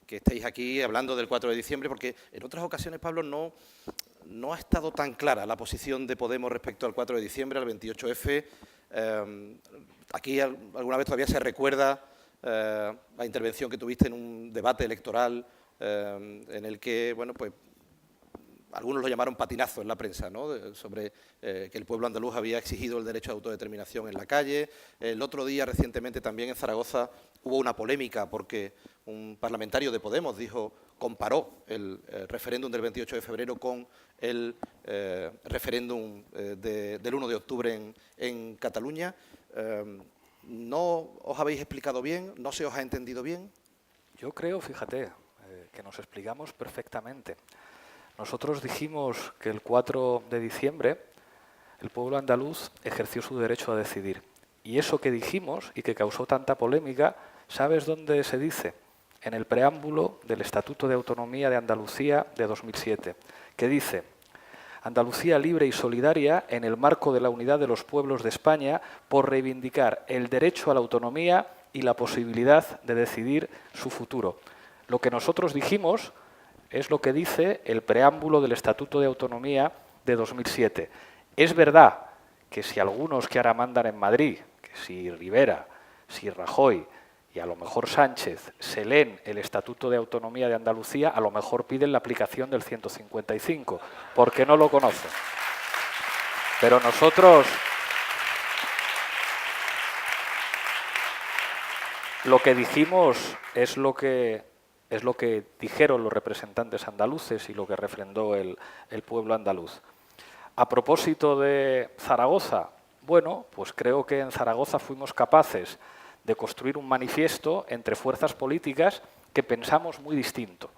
estéis aquí hablando del 4 de diciembre, porque en otras ocasiones, Pablo, no ha estado tan clara la posición de Podemos respecto al 4 de diciembre, al 28F. Aquí alguna vez todavía se recuerda la intervención que tuviste en un debate electoral en el que, bueno, pues algunos lo llamaron patinazo en la prensa, ¿no? Sobre que el pueblo andaluz había exigido el derecho de autodeterminación en la calle. El otro día, recientemente, también en Zaragoza hubo una polémica porque un parlamentario de Podemos comparó el referéndum del 28 de febrero con el referéndum del 1 de octubre en Cataluña. ¿No os habéis explicado bien? ¿No se os ha entendido bien? Yo creo, fíjate, que nos explicamos perfectamente. Nosotros dijimos que el 4 de diciembre el pueblo andaluz ejerció su derecho a decidir. Y eso que dijimos y que causó tanta polémica, ¿sabes dónde se dice? En el preámbulo del Estatuto de Autonomía de Andalucía de 2007, que dice: Andalucía libre y solidaria en el marco de la unidad de los pueblos de España por reivindicar el derecho a la autonomía y la posibilidad de decidir su futuro. Lo que nosotros dijimos es lo que dice el preámbulo del Estatuto de Autonomía de 2007. Es verdad que si algunos que ahora mandan en Madrid, que si Rivera, si Rajoy y a lo mejor Sánchez se leen el Estatuto de Autonomía de Andalucía, a lo mejor piden la aplicación del 155, porque no lo conocen. Pero nosotros lo que dijimos es lo que dijeron los representantes andaluces y lo que refrendó el pueblo andaluz. A propósito de Zaragoza, bueno, pues creo que en Zaragoza fuimos capaces de construir un manifiesto entre fuerzas políticas que pensamos muy distinto.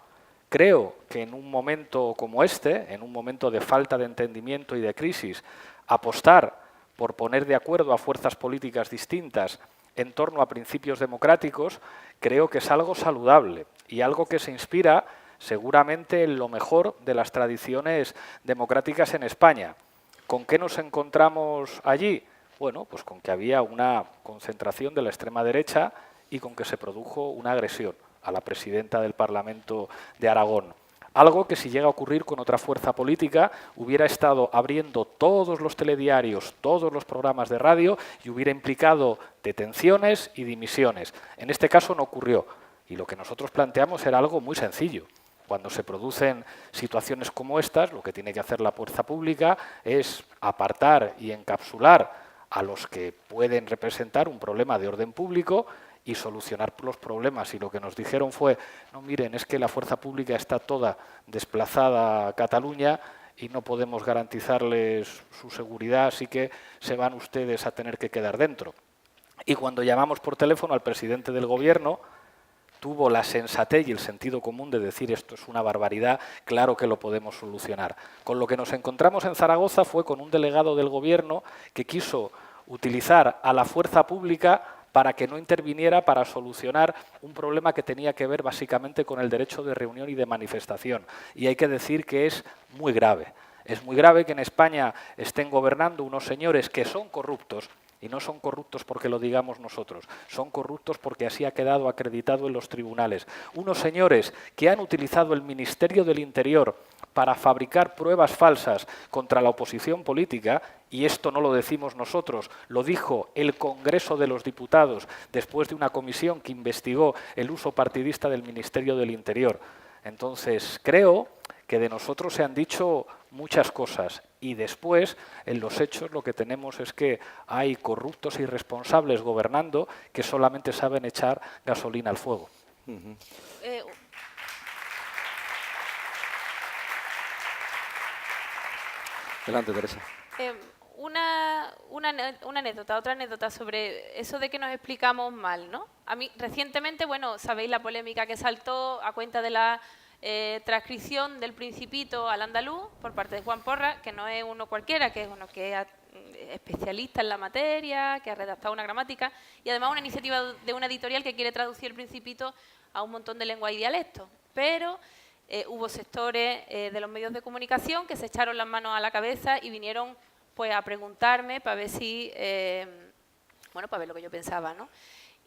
Creo que en un momento como este, en un momento de falta de entendimiento y de crisis, apostar por poner de acuerdo a fuerzas políticas distintas en torno a principios democráticos, creo que es algo saludable y algo que se inspira seguramente en lo mejor de las tradiciones democráticas en España. ¿Con qué nos encontramos allí? Bueno, pues con que había una concentración de la extrema derecha y con que se produjo una agresión a la presidenta del Parlamento de Aragón. Algo que si llega a ocurrir con otra fuerza política hubiera estado abriendo todos los telediarios, todos los programas de radio y hubiera implicado detenciones y dimisiones. En este caso no ocurrió y lo que nosotros planteamos era algo muy sencillo. Cuando se producen situaciones como estas, lo que tiene que hacer la fuerza pública es apartar y encapsular a los que pueden representar un problema de orden público y solucionar los problemas. Y lo que nos dijeron fue, no, miren, es que la fuerza pública está toda desplazada a Cataluña y no podemos garantizarles su seguridad, así que se van ustedes a tener que quedar dentro. Y cuando llamamos por teléfono al presidente del Gobierno, tuvo la sensatez y el sentido común de decir esto es una barbaridad, claro que lo podemos solucionar. Con lo que nos encontramos en Zaragoza fue con un delegado del Gobierno que quiso utilizar a la fuerza pública para que no interviniera para solucionar un problema que tenía que ver básicamente con el derecho de reunión y de manifestación. Y hay que decir que es muy grave. Es muy grave que en España estén gobernando unos señores que son corruptos, y no son corruptos porque lo digamos nosotros, son corruptos porque así ha quedado acreditado en los tribunales. Unos señores que han utilizado el Ministerio del Interior para fabricar pruebas falsas contra la oposición política, y esto no lo decimos nosotros, lo dijo el Congreso de los Diputados después de una comisión que investigó el uso partidista del Ministerio del Interior. Entonces, creo que de nosotros se han dicho muchas cosas y después, en los hechos, lo que tenemos es que hay corruptos e irresponsables gobernando que solamente saben echar gasolina al fuego. Adelante, Teresa. Otra anécdota sobre eso de que nos explicamos mal, ¿no? A mí, recientemente, bueno, sabéis la polémica que saltó a cuenta de la transcripción del Principito al andaluz por parte de Juan Porras, que no es uno cualquiera, que es uno que es especialista en la materia, que ha redactado una gramática, y además una iniciativa de una editorial que quiere traducir el Principito a un montón de lenguas y dialectos. Pero hubo sectores de los medios de comunicación que se echaron las manos a la cabeza y vinieron pues a preguntarme para ver si, bueno, para ver lo que yo pensaba, ¿no?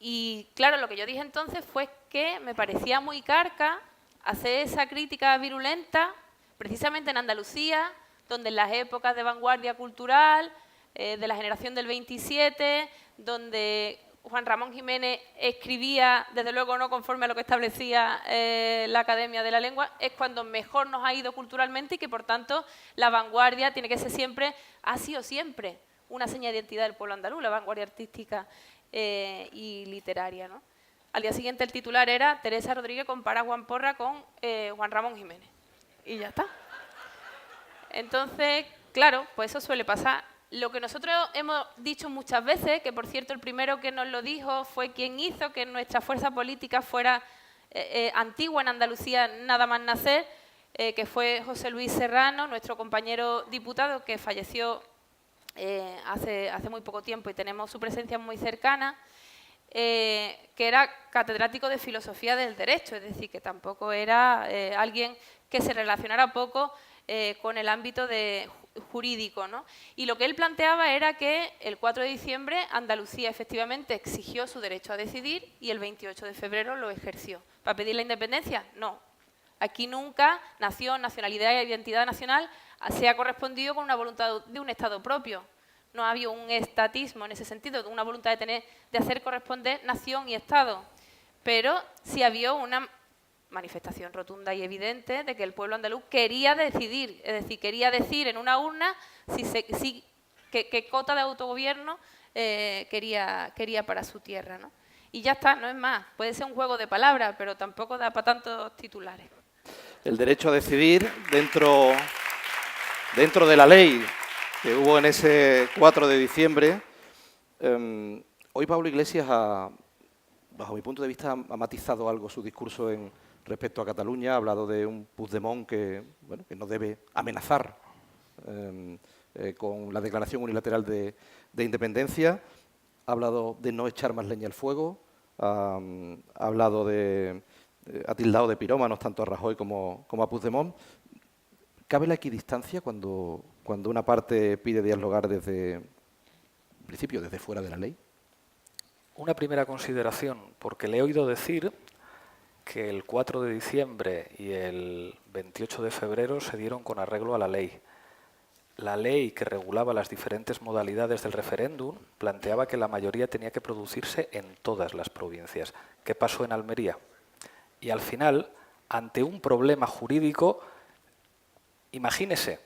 Y claro, lo que yo dije entonces fue que me parecía muy carca hacer esa crítica virulenta precisamente en Andalucía, donde en las épocas de vanguardia cultural, de la generación del 27, donde Juan Ramón Jiménez escribía, desde luego no conforme a lo que establecía la Academia de la Lengua, es cuando mejor nos ha ido culturalmente y que, por tanto, la vanguardia tiene que ser siempre, ha sido siempre, una seña de identidad del pueblo andaluz, la vanguardia artística y literaria, ¿no? Al día siguiente el titular era Teresa Rodríguez compara a Juan Porra con Juan Ramón Jiménez. Y ya está. Entonces, claro, pues eso suele pasar. Lo que nosotros hemos dicho muchas veces, que por cierto el primero que nos lo dijo fue quien hizo que nuestra fuerza política fuera antigua en Andalucía nada más nacer, que fue José Luis Serrano, nuestro compañero diputado, que falleció hace muy poco tiempo y tenemos su presencia muy cercana, que era catedrático de Filosofía del Derecho, es decir, que tampoco era alguien que se relacionara poco con el ámbito jurídico, ¿no? Y lo que él planteaba era que el 4 de diciembre Andalucía efectivamente exigió su derecho a decidir y el 28 de febrero lo ejerció. ¿Para pedir la independencia? No. Aquí nunca nación, nacionalidad e identidad nacional se ha correspondido con una voluntad de un Estado propio. No ha habido un estatismo en ese sentido, una voluntad de hacer corresponder nación y Estado. Pero sí había una manifestación rotunda y evidente de que el pueblo andaluz quería decidir, es decir, quería decir en una urna qué cota de autogobierno quería para su tierra, ¿no? Y ya está, no es más. Puede ser un juego de palabras, pero tampoco da para tantos titulares. El derecho a decidir dentro de la ley que hubo en ese 4 de diciembre. Hoy Pablo Iglesias, bajo mi punto de vista, ha matizado algo su discurso respecto a Cataluña, ha hablado de un Puigdemont que no debe amenazar con la declaración unilateral de independencia, ha hablado de no echar más leña al fuego, ha tildado de pirómanos tanto a Rajoy como a Puigdemont. ¿Cabe la equidistancia cuando una parte pide dialogar desde fuera de la ley? Una primera consideración, porque le he oído decir que el 4 de diciembre y el 28 de febrero se dieron con arreglo a la ley. La ley que regulaba las diferentes modalidades del referéndum planteaba que la mayoría tenía que producirse en todas las provincias. ¿Qué pasó en Almería? Y al final, ante un problema jurídico, imagínese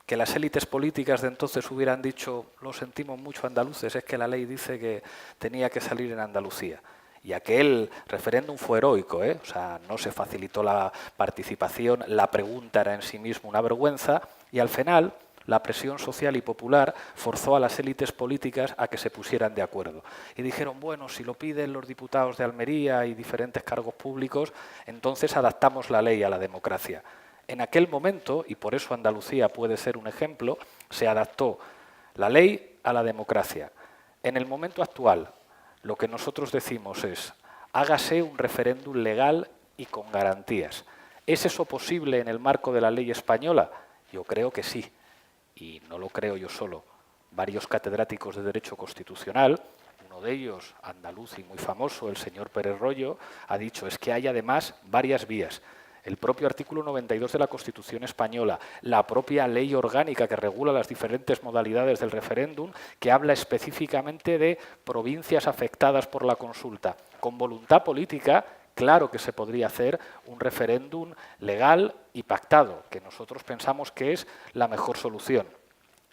que las élites políticas de entonces hubieran dicho lo sentimos mucho andaluces, es que la ley dice que tenía que salir en Andalucía. Y aquel referéndum fue heroico, o sea, no se facilitó la participación, la pregunta era en sí misma una vergüenza y al final la presión social y popular forzó a las élites políticas a que se pusieran de acuerdo. Y dijeron, bueno, si lo piden los diputados de Almería y diferentes cargos públicos, entonces adaptamos la ley a la democracia. En aquel momento, y por eso Andalucía puede ser un ejemplo, se adaptó la ley a la democracia. En el momento actual, lo que nosotros decimos es, hágase un referéndum legal y con garantías. ¿Es eso posible en el marco de la ley española? Yo creo que sí, y no lo creo yo solo. Varios catedráticos de Derecho Constitucional, uno de ellos, andaluz y muy famoso, el señor Pérez Royo, ha dicho es que hay además varias vías. El propio artículo 92 de la Constitución española, la propia ley orgánica que regula las diferentes modalidades del referéndum, que habla específicamente de provincias afectadas por la consulta. Con voluntad política, claro que se podría hacer un referéndum legal y pactado, que nosotros pensamos que es la mejor solución.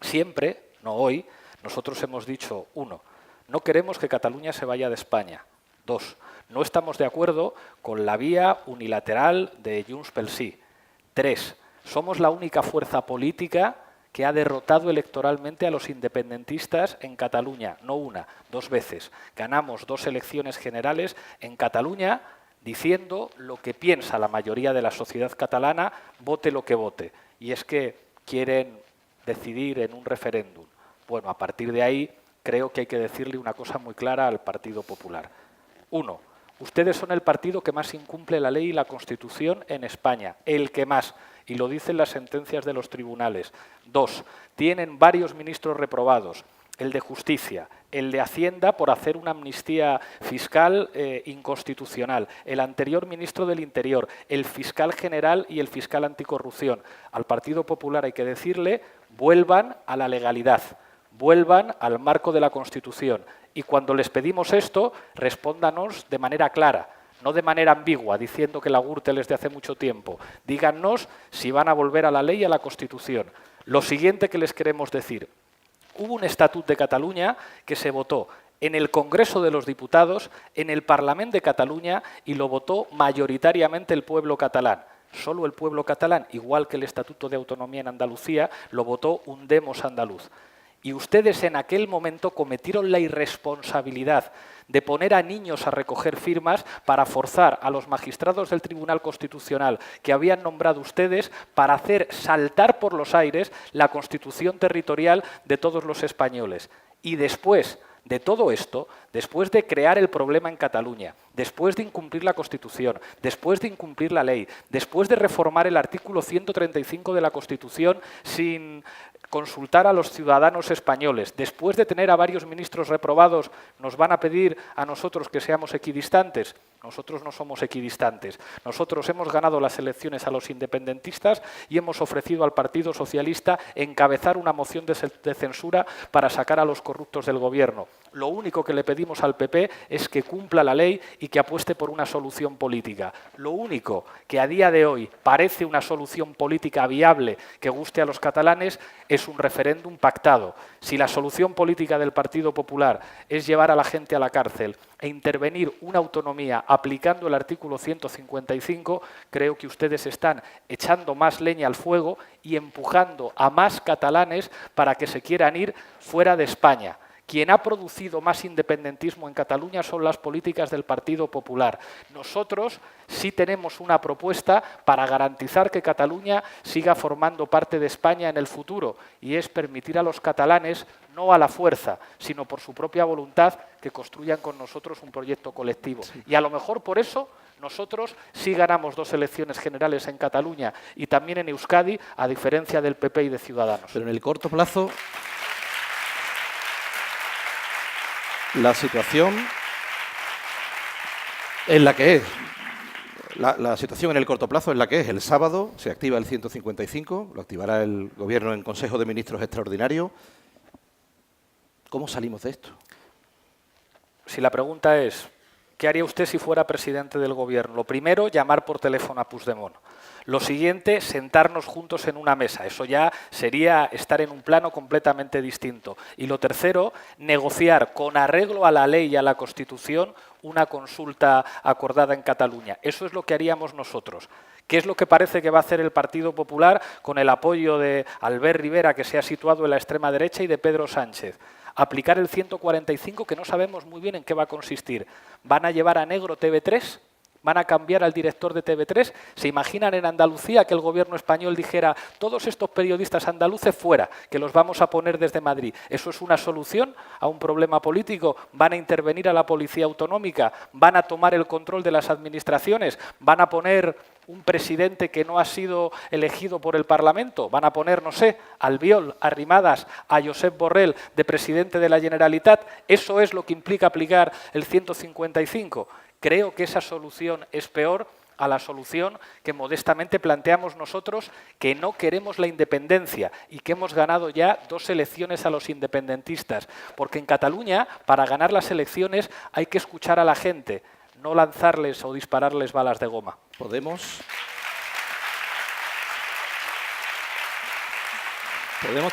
Siempre, no hoy, nosotros hemos dicho, 1, no queremos que Cataluña se vaya de España. 2, no estamos de acuerdo con la vía unilateral de Junts pel Sí. 3, somos la única fuerza política que ha derrotado electoralmente a los independentistas en Cataluña, no una, 2 veces. Ganamos 2 elecciones generales en Cataluña diciendo lo que piensa la mayoría de la sociedad catalana, vote lo que vote. Y es que quieren decidir en un referéndum. Bueno, a partir de ahí creo que hay que decirle una cosa muy clara al Partido Popular. 1, ustedes son el partido que más incumple la ley y la Constitución en España, el que más, y lo dicen las sentencias de los tribunales. 2, tienen varios ministros reprobados, el de Justicia, el de Hacienda por hacer una amnistía fiscal inconstitucional, el anterior ministro del Interior, el fiscal general y el fiscal anticorrupción. Al Partido Popular hay que decirle, vuelvan a la legalidad. vuelvan al marco de la Constitución. Y cuando les pedimos esto, respóndanos de manera clara, no de manera ambigua, diciendo que la Gürtel es de hace mucho tiempo. Díganos si van a volver a la ley y a la Constitución. Lo siguiente que les queremos decir. Hubo un Estatut de Cataluña que se votó en el Congreso de los Diputados, en el Parlament de Cataluña, y lo votó mayoritariamente el pueblo catalán. Solo el pueblo catalán, igual que el Estatuto de Autonomía en Andalucía, lo votó un demos andaluz. Y ustedes en aquel momento cometieron la irresponsabilidad de poner a niños a recoger firmas para forzar a los magistrados del Tribunal Constitucional que habían nombrado ustedes para hacer saltar por los aires la Constitución territorial de todos los españoles. Y después de todo esto, después de crear el problema en Cataluña, después de incumplir la Constitución, después de incumplir la ley, después de reformar el artículo 135 de la Constitución sin consultar a los ciudadanos españoles, después de tener a varios ministros reprobados, ¿nos van a pedir a nosotros que seamos equidistantes? Nosotros no somos equidistantes. Nosotros hemos ganado las elecciones a los independentistas y hemos ofrecido al Partido Socialista encabezar una moción de censura para sacar a los corruptos del gobierno. Lo único que le pedimos al PP es que cumpla la ley y que apueste por una solución política. Lo único que a día de hoy parece una solución política viable que guste a los catalanes es un referéndum pactado. Si la solución política del Partido Popular es llevar a la gente a la cárcel e intervenir una autonomía aplicando el artículo 155, creo que ustedes están echando más leña al fuego y empujando a más catalanes para que se quieran ir fuera de España. Quien ha producido más independentismo en Cataluña son las políticas del Partido Popular. Nosotros sí tenemos una propuesta para garantizar que Cataluña siga formando parte de España en el futuro, y es permitir a los catalanes, no a la fuerza, sino por su propia voluntad, que construyan con nosotros un proyecto colectivo. Sí. Y a lo mejor por eso nosotros sí ganamos 2 elecciones generales en Cataluña y también en Euskadi, a diferencia del PP y de Ciudadanos. Pero en el corto plazo la situación es la que es. La situación en el corto plazo es la que es. El sábado se activa el 155, lo activará el Gobierno en Consejo de Ministros extraordinario. ¿Cómo salimos de esto? Si la pregunta es, ¿qué haría usted si fuera presidente del Gobierno? Lo primero, llamar por teléfono a Puigdemont. Lo siguiente, sentarnos juntos en una mesa. Eso ya sería estar en un plano completamente distinto. Y lo tercero, negociar con arreglo a la ley y a la Constitución una consulta acordada en Cataluña. Eso es lo que haríamos nosotros. ¿Qué es lo que parece que va a hacer el Partido Popular con el apoyo de Albert Rivera, que se ha situado en la extrema derecha, y de Pedro Sánchez? Aplicar el 145, que no sabemos muy bien en qué va a consistir. ¿Van a llevar a negro TV3? ¿Van a cambiar al director de TV3? ¿Se imaginan en Andalucía que el gobierno español dijera todos estos periodistas andaluces fuera, que los vamos a poner desde Madrid? ¿Eso es una solución a un problema político? ¿Van a intervenir a la policía autonómica? ¿Van a tomar el control de las administraciones? ¿Van a poner un presidente que no ha sido elegido por el Parlamento? ¿Van a poner, no sé, a Albiol, a Arrimadas, a Josep Borrell de presidente de la Generalitat? ¿Eso es lo que implica aplicar el 155? Creo que esa solución es peor a la solución que modestamente planteamos nosotros, que no queremos la independencia y que hemos ganado ya 2 elecciones a los independentistas. Porque en Cataluña, para ganar las elecciones, hay que escuchar a la gente, no lanzarles o dispararles balas de goma. Podemos,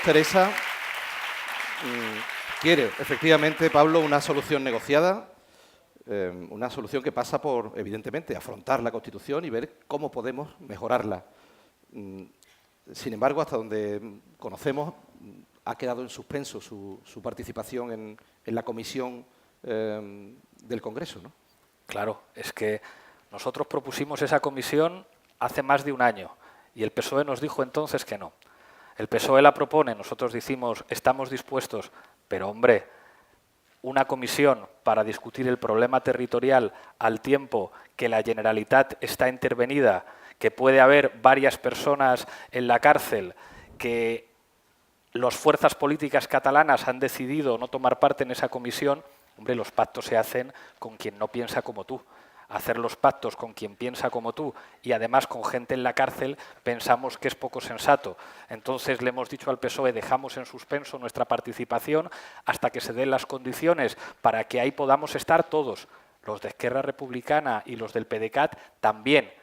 Teresa, quiere efectivamente, Pablo, una solución negociada. Una solución que pasa por, evidentemente, afrontar la Constitución y ver cómo podemos mejorarla. Sin embargo, hasta donde conocemos, ha quedado en suspenso su participación en la comisión del Congreso, ¿no? Claro, es que nosotros propusimos esa comisión hace más de un año y el PSOE nos dijo entonces que no. El PSOE la propone, nosotros decimos estamos dispuestos, pero hombre, una comisión para discutir el problema territorial al tiempo que la Generalitat está intervenida, que puede haber varias personas en la cárcel, que las fuerzas políticas catalanas han decidido no tomar parte en esa comisión, hombre, los pactos se hacen con quien no piensa como tú. hacer los pactos con quien piensa como tú y además con gente en la cárcel, pensamos que es poco sensato. Entonces le hemos dicho al PSOE, dejamos en suspenso nuestra participación hasta que se den las condiciones para que ahí podamos estar todos, los de Esquerra Republicana y los del PDeCAT también,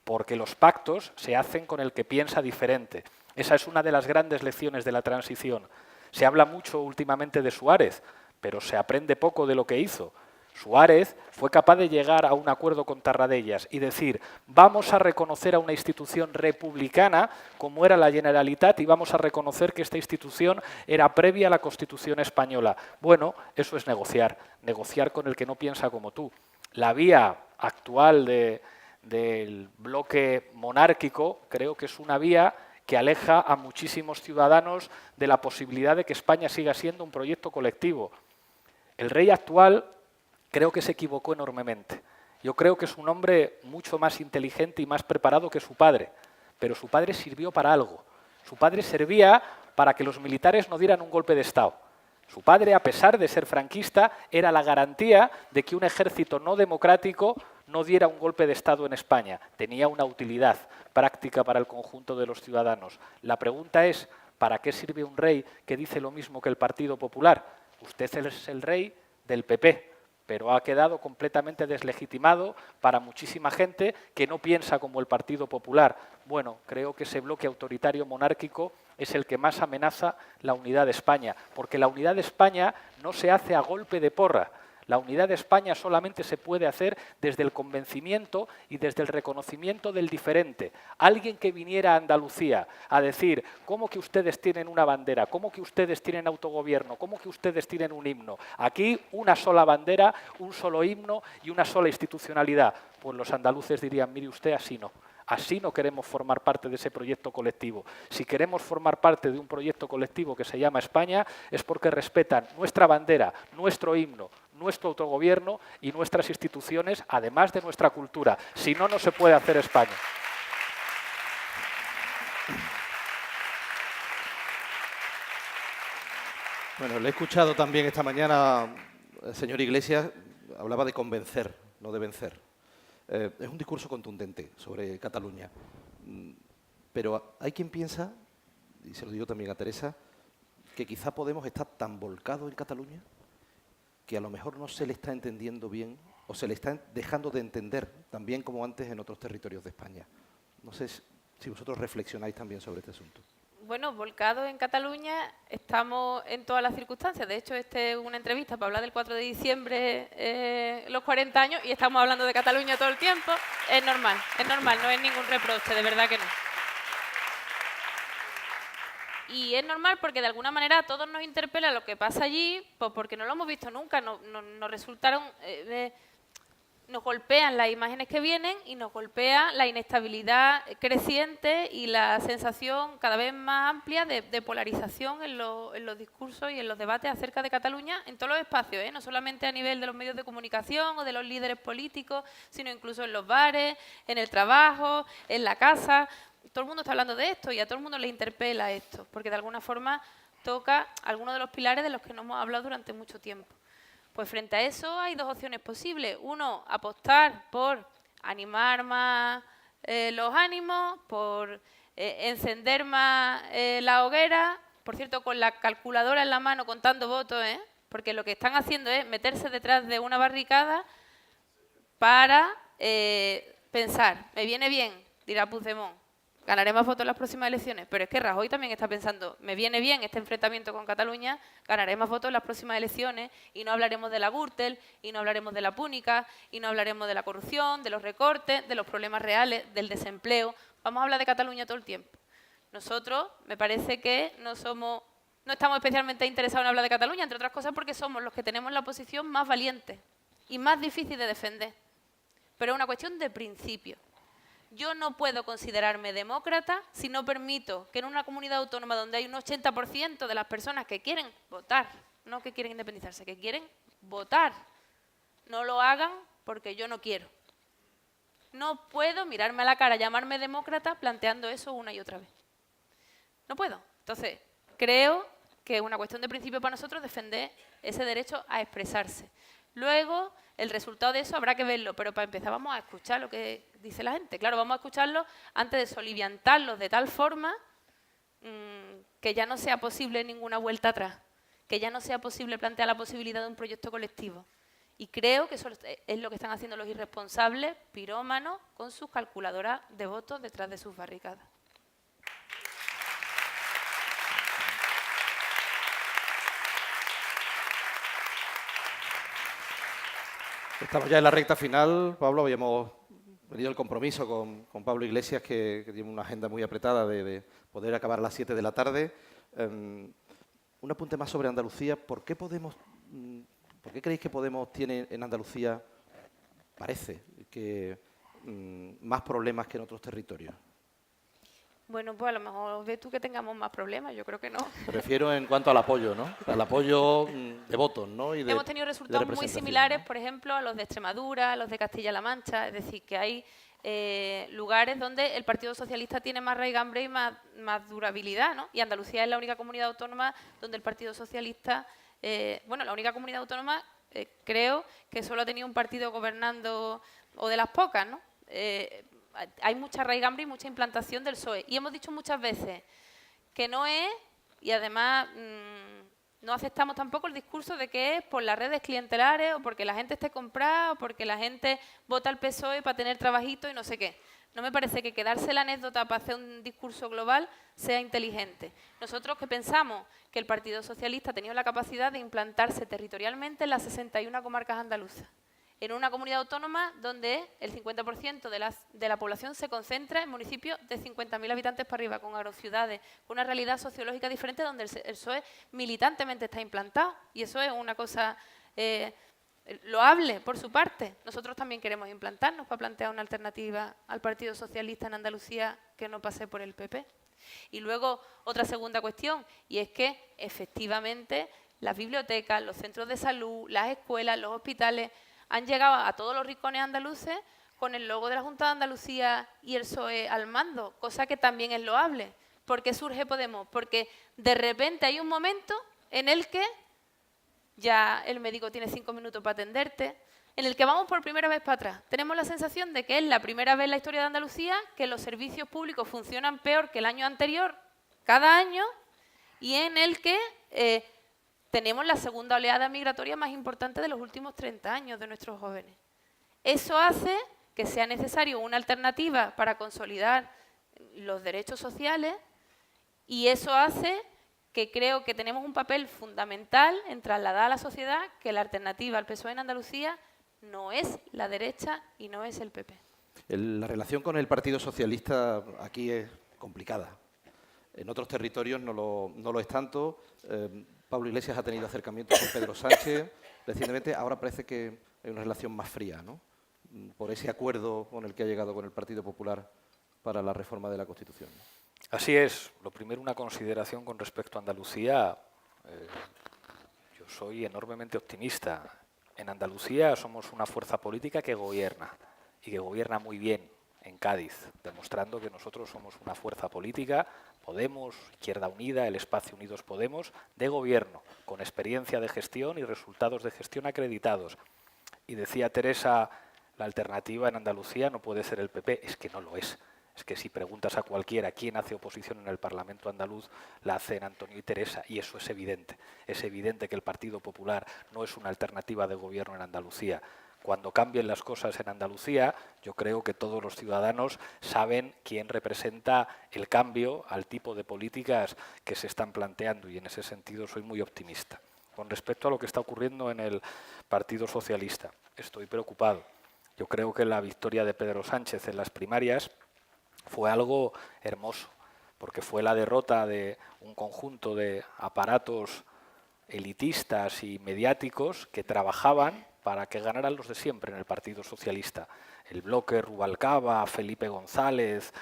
porque los pactos se hacen con el que piensa diferente. Esa es una de las grandes lecciones de la transición. Se habla mucho últimamente de Suárez, pero se aprende poco de lo que hizo. Suárez fue capaz de llegar a un acuerdo con Tarradellas y decir, vamos a reconocer a una institución republicana como era la Generalitat y vamos a reconocer que esta institución era previa a la Constitución española. Bueno, eso es negociar, negociar con el que no piensa como tú. La vía actual del bloque monárquico creo que es una vía que aleja a muchísimos ciudadanos de la posibilidad de que España siga siendo un proyecto colectivo. El rey actual creo que se equivocó enormemente. Yo creo que es un hombre mucho más inteligente y más preparado que su padre, pero su padre sirvió para algo. Su padre servía para que los militares no dieran un golpe de Estado. Su padre, a pesar de ser franquista, era la garantía de que un ejército no democrático no diera un golpe de Estado en España. Tenía una utilidad práctica para el conjunto de los ciudadanos. La pregunta es, ¿para qué sirve un rey que dice lo mismo que el Partido Popular? Usted es el rey del PP, pero ha quedado completamente deslegitimado para muchísima gente que no piensa como el Partido Popular. Bueno, creo que ese bloque autoritario monárquico es el que más amenaza la unidad de España, porque la unidad de España no se hace a golpe de porra. La unidad de España solamente se puede hacer desde el convencimiento y desde el reconocimiento del diferente. Alguien que viniera a Andalucía a decir, ¿cómo que ustedes tienen una bandera? ¿Cómo que ustedes tienen autogobierno? ¿Cómo que ustedes tienen un himno? Aquí una sola bandera, un solo himno y una sola institucionalidad. Pues los andaluces dirían, mire usted, así no. Así no queremos formar parte de ese proyecto colectivo. Si queremos formar parte de un proyecto colectivo que se llama España, es porque respetan nuestra bandera, nuestro himno, nuestro autogobierno y nuestras instituciones, además de nuestra cultura. Si no, no se puede hacer España. Bueno, le he escuchado también esta mañana, señor Iglesias, hablaba de convencer, no de vencer. Es un discurso contundente sobre Cataluña, pero hay quien piensa, y se lo digo también a Teresa, que quizá Podemos estar tan volcado en Cataluña que a lo mejor no se le está entendiendo bien o se le está dejando de entender tan bien como antes en otros territorios de España. No sé si vosotros reflexionáis también sobre este asunto. Bueno, volcados en Cataluña estamos en todas las circunstancias. De hecho, esta es una entrevista para hablar del 4 de diciembre, los 40 años, y estamos hablando de Cataluña todo el tiempo. Es normal, no es ningún reproche, de verdad que no. Y es normal porque de alguna manera a todos nos interpela lo que pasa allí, pues porque no lo hemos visto nunca, nos resultaron... nos golpean las imágenes que vienen y nos golpea la inestabilidad creciente y la sensación cada vez más amplia de polarización en los discursos y en los debates acerca de Cataluña en todos los espacios, no solamente a nivel de los medios de comunicación o de los líderes políticos, sino incluso en los bares, en el trabajo, en la casa. Todo el mundo está hablando de esto y a todo el mundo le interpela esto, porque de alguna forma toca algunos de los pilares de los que no hemos hablado durante mucho tiempo. Pues frente a eso hay dos opciones posibles. Uno, apostar por animar más los ánimos, por encender más la hoguera, por cierto, con la calculadora en la mano contando votos, porque lo que están haciendo es meterse detrás de una barricada para pensar, me viene bien, dirá Puigdemont, ganaré más votos en las próximas elecciones, pero es que Rajoy también está pensando, me viene bien este enfrentamiento con Cataluña, ganaré más votos en las próximas elecciones y no hablaremos de la Gürtel, y no hablaremos de la Púnica, y no hablaremos de la corrupción, de los recortes, de los problemas reales, del desempleo. Vamos a hablar de Cataluña todo el tiempo. Nosotros, me parece que no estamos especialmente interesados en hablar de Cataluña, entre otras cosas porque somos los que tenemos la posición más valiente y más difícil de defender. Pero es una cuestión de principio. Yo no puedo considerarme demócrata si no permito que en una comunidad autónoma donde hay un 80% de las personas que quieren votar, no que quieren independizarse, que quieren votar, no lo hagan porque yo no quiero. No puedo mirarme a la cara, llamarme demócrata planteando eso una y otra vez. No puedo. Entonces, creo que es una cuestión de principio para nosotros defender ese derecho a expresarse. Luego, el resultado de eso habrá que verlo, pero para empezar vamos a escuchar lo que dice la gente. Claro, vamos a escucharlo antes de soliviantarlos de tal forma que ya no sea posible ninguna vuelta atrás, que ya no sea posible plantear la posibilidad de un proyecto colectivo. Y creo que eso es lo que están haciendo los irresponsables pirómanos con sus calculadoras de votos detrás de sus barricadas. Estamos ya en la recta final, Pablo. Habíamos tenido el compromiso con Pablo Iglesias, que tiene una agenda muy apretada de poder acabar a las 7 de la tarde. Un apunte más sobre Andalucía. ¿Por qué creéis que Podemos tiene en Andalucía, parece, que más problemas que en otros territorios? Bueno, pues a lo mejor ves tú que tengamos más problemas, yo creo que no. Me refiero en cuanto al apoyo, ¿no? Al apoyo de votos, ¿no? Y Hemos tenido resultados muy similares, por ejemplo, a los de Extremadura, a los de Castilla-La Mancha, es decir, que hay lugares donde el Partido Socialista tiene más raigambre y más durabilidad, ¿no? Y Andalucía es la única comunidad autónoma donde el Partido Socialista, la única comunidad autónoma, creo, que solo ha tenido un partido gobernando, o de las pocas, ¿no? Hay mucha raigambre y mucha implantación del PSOE. Y hemos dicho muchas veces que no es, y además no aceptamos tampoco el discurso de que es por las redes clientelares o porque la gente esté comprada o porque la gente vota al PSOE para tener trabajito y no sé qué. No me parece que quedarse la anécdota para hacer un discurso global sea inteligente. Nosotros que pensamos que el Partido Socialista ha tenido la capacidad de implantarse territorialmente en las 61 comarcas andaluzas, en una comunidad autónoma donde el 50% de la población se concentra en municipios de 50.000 habitantes para arriba, con agrociudades, con una realidad sociológica diferente donde el PSOE militantemente está implantado. Y eso es una cosa loable por su parte. Nosotros también queremos implantarnos para plantear una alternativa al Partido Socialista en Andalucía que no pase por el PP. Y luego otra segunda cuestión, y es que efectivamente las bibliotecas, los centros de salud, las escuelas, los hospitales han llegado a todos los rincones andaluces con el logo de la Junta de Andalucía y el PSOE al mando, cosa que también es loable. ¿Por qué surge Podemos? Porque de repente hay un momento en el que ya el médico tiene 5 minutos para atenderte, en el que vamos por primera vez para atrás. Tenemos la sensación de que es la primera vez en la historia de Andalucía que los servicios públicos funcionan peor que el año anterior, cada año, y en el que tenemos la segunda oleada migratoria más importante de los últimos 30 años de nuestros jóvenes. Eso hace que sea necesario una alternativa para consolidar los derechos sociales y eso hace que creo que tenemos un papel fundamental en trasladar a la sociedad que la alternativa al PSOE en Andalucía no es la derecha y no es el PP. La relación con el Partido Socialista aquí es complicada. En otros territorios no lo es tanto. Pablo Iglesias ha tenido acercamientos con Pedro Sánchez recientemente. Ahora parece que hay una relación más fría, ¿no? Por ese acuerdo con el que ha llegado con el Partido Popular para la reforma de la Constitución. Así es. Lo primero, una consideración con respecto a Andalucía. Yo soy enormemente optimista. En Andalucía somos una fuerza política que gobierna y que gobierna muy bien en Cádiz, demostrando que nosotros somos una fuerza política, Podemos, Izquierda Unida, el Espacio Unidos Podemos, de gobierno, con experiencia de gestión y resultados de gestión acreditados. Y decía Teresa, la alternativa en Andalucía no puede ser el PP, es que no lo es. Es que si preguntas a cualquiera quién hace oposición en el Parlamento andaluz, la hacen Antonio y Teresa, y eso es evidente. Es evidente que el Partido Popular no es una alternativa de gobierno en Andalucía. Cuando cambien las cosas en Andalucía, yo creo que todos los ciudadanos saben quién representa el cambio al tipo de políticas que se están planteando, y en ese sentido soy muy optimista. Con respecto a lo que está ocurriendo en el Partido Socialista, estoy preocupado. Yo creo que la victoria de Pedro Sánchez en las primarias fue algo hermoso, porque fue la derrota de un conjunto de aparatos elitistas y mediáticos que trabajaban para que ganaran los de siempre en el Partido Socialista. El bloque Rubalcaba, Felipe González,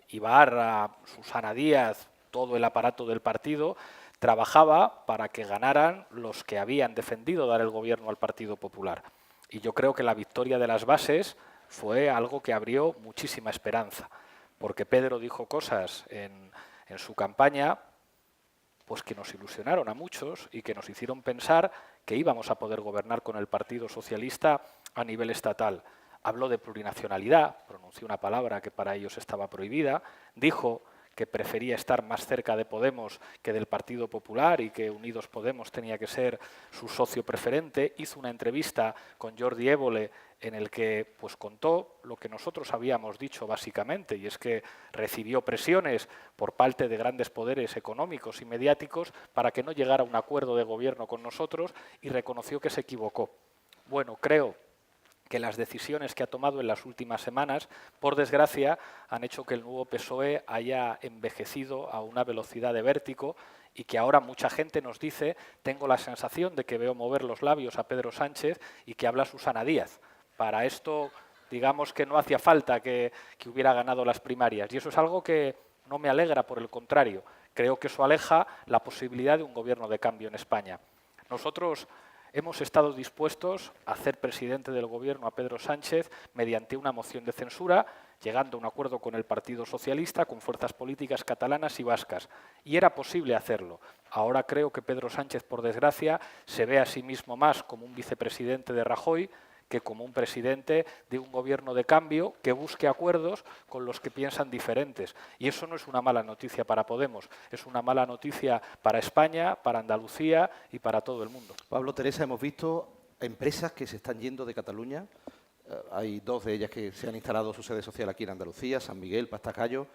Ibarra, Susana Díaz, todo el aparato del partido, trabajaba para que ganaran los que habían defendido dar el gobierno al Partido Popular. Y yo creo que la victoria de las bases fue algo que abrió muchísima esperanza, porque Pedro dijo cosas en su campaña pues que nos ilusionaron a muchos y que nos hicieron pensar que íbamos a poder gobernar con el Partido Socialista a nivel estatal. Habló de plurinacionalidad, pronunció una palabra que para ellos estaba prohibida, dijo que prefería estar más cerca de Podemos que del Partido Popular y que Unidos Podemos tenía que ser su socio preferente. Hizo una entrevista con Jordi Évole en el que pues, contó lo que nosotros habíamos dicho básicamente, y es que recibió presiones por parte de grandes poderes económicos y mediáticos para que no llegara a un acuerdo de gobierno con nosotros, y reconoció que se equivocó. Bueno, creo que las decisiones que ha tomado en las últimas semanas, por desgracia, han hecho que el nuevo PSOE haya envejecido a una velocidad de vértigo y que ahora mucha gente nos dice, tengo la sensación de que veo mover los labios a Pedro Sánchez y que habla Susana Díaz. Para esto, digamos que no hacía falta que hubiera ganado las primarias, y eso es algo que no me alegra, por el contrario. Creo que eso aleja la posibilidad de un gobierno de cambio en España. Nosotros hemos estado dispuestos a hacer presidente del Gobierno a Pedro Sánchez mediante una moción de censura, llegando a un acuerdo con el Partido Socialista, con fuerzas políticas catalanas y vascas. Y era posible hacerlo. Ahora creo que Pedro Sánchez, por desgracia, se ve a sí mismo más como un vicepresidente de Rajoy que como un presidente de un gobierno de cambio que busque acuerdos con los que piensan diferentes. Y eso no es una mala noticia para Podemos, es una mala noticia para España, para Andalucía y para todo el mundo. Pablo, Teresa, hemos visto empresas que se están yendo de Cataluña. Hay dos de ellas que se han instalado su sede social aquí en Andalucía, San Miguel, Pastacayo.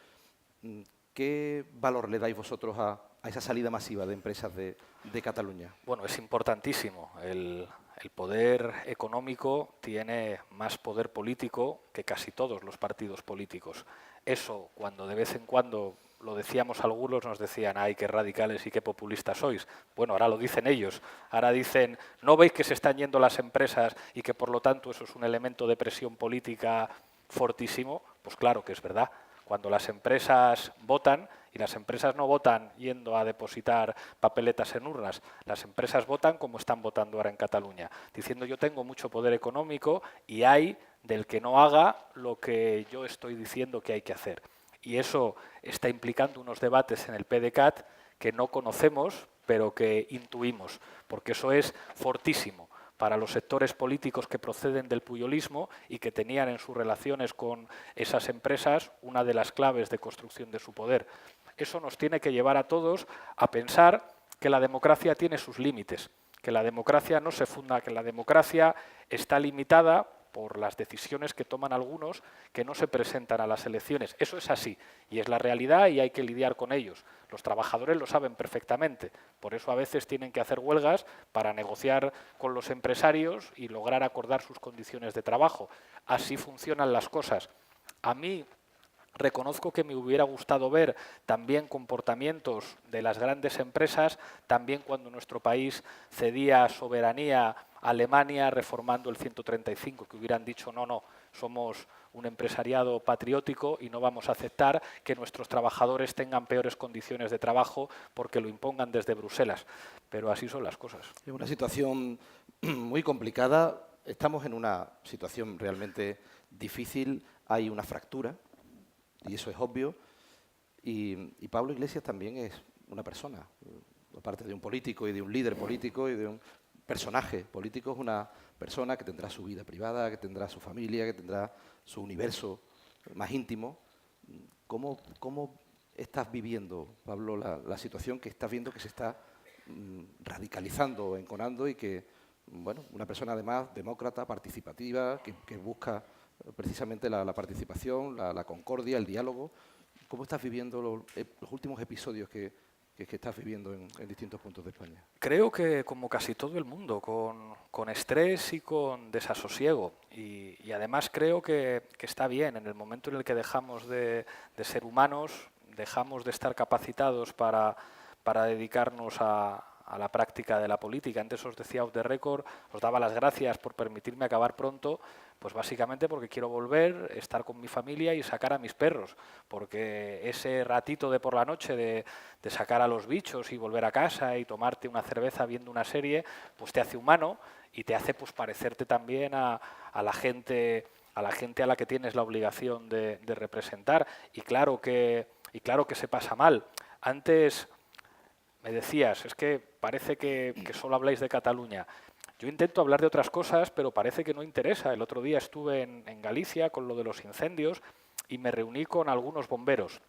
¿Qué valor le dais vosotros a esa salida masiva de empresas de Cataluña? Bueno, es importantísimo. El poder económico tiene más poder político que casi todos los partidos políticos. Eso, cuando de vez en cuando lo decíamos algunos, nos decían, ¡ay, qué radicales y qué populistas sois! Bueno, ahora lo dicen ellos. Ahora dicen, ¿no veis que se están yendo las empresas y que por lo tanto eso es un elemento de presión política fortísimo? Pues claro que es verdad. Cuando las empresas votan, y las empresas no votan yendo a depositar papeletas en urnas, las empresas votan como están votando ahora en Cataluña, diciendo yo tengo mucho poder económico y hay del que no haga lo que yo estoy diciendo que hay que hacer. Y eso está implicando unos debates en el PDeCAT que no conocemos, pero que intuimos, porque eso es fortísimo para los sectores políticos que proceden del puyolismo y que tenían en sus relaciones con esas empresas una de las claves de construcción de su poder. Eso nos tiene que llevar a todos a pensar que la democracia tiene sus límites, que la democracia no se funda, que la democracia está limitada por las decisiones que toman algunos que no se presentan a las elecciones. Eso es así, y es la realidad y hay que lidiar con ellos. Los trabajadores lo saben perfectamente, por eso a veces tienen que hacer huelgas para negociar con los empresarios y lograr acordar sus condiciones de trabajo. Así funcionan las cosas. A mí reconozco que me hubiera gustado ver también comportamientos de las grandes empresas, también cuando nuestro país cedía soberanía a Alemania reformando el 135, que hubieran dicho no, somos un empresariado patriótico y no vamos a aceptar que nuestros trabajadores tengan peores condiciones de trabajo porque lo impongan desde Bruselas. Pero así son las cosas. Es una situación muy complicada. Estamos en una situación realmente difícil. Hay una fractura, y eso es obvio. Y Pablo Iglesias también es una persona, aparte de un político y de un líder político y de un personaje político, es una persona que tendrá su vida privada, que tendrá su familia, que tendrá su universo más íntimo. ¿Cómo estás viviendo, Pablo, la situación que estás viendo que se está radicalizando, enconando y que, bueno, una persona además demócrata, participativa, que busca precisamente la participación, la concordia, el diálogo? ¿Cómo estás viviendo los últimos episodios que estás viviendo en distintos puntos de España? Creo que como casi todo el mundo, con estrés y con desasosiego. Y además creo que está bien, en el momento en el que dejamos de ser humanos, dejamos de estar capacitados para dedicarnos a la práctica de la política. Antes os decía off the record, os daba las gracias por permitirme acabar pronto, pues básicamente porque quiero volver, estar con mi familia y sacar a mis perros, porque ese ratito de por la noche de sacar a los bichos y volver a casa y tomarte una cerveza viendo una serie, pues te hace humano y te hace pues parecerte también a la gente a la que tienes la obligación de representar. Y claro que se pasa mal. Antes me decías, es que parece que solo habláis de Cataluña. Yo intento hablar de otras cosas, pero parece que no interesa. El otro día estuve en Galicia con lo de los incendios y me reuní con algunos bomberos.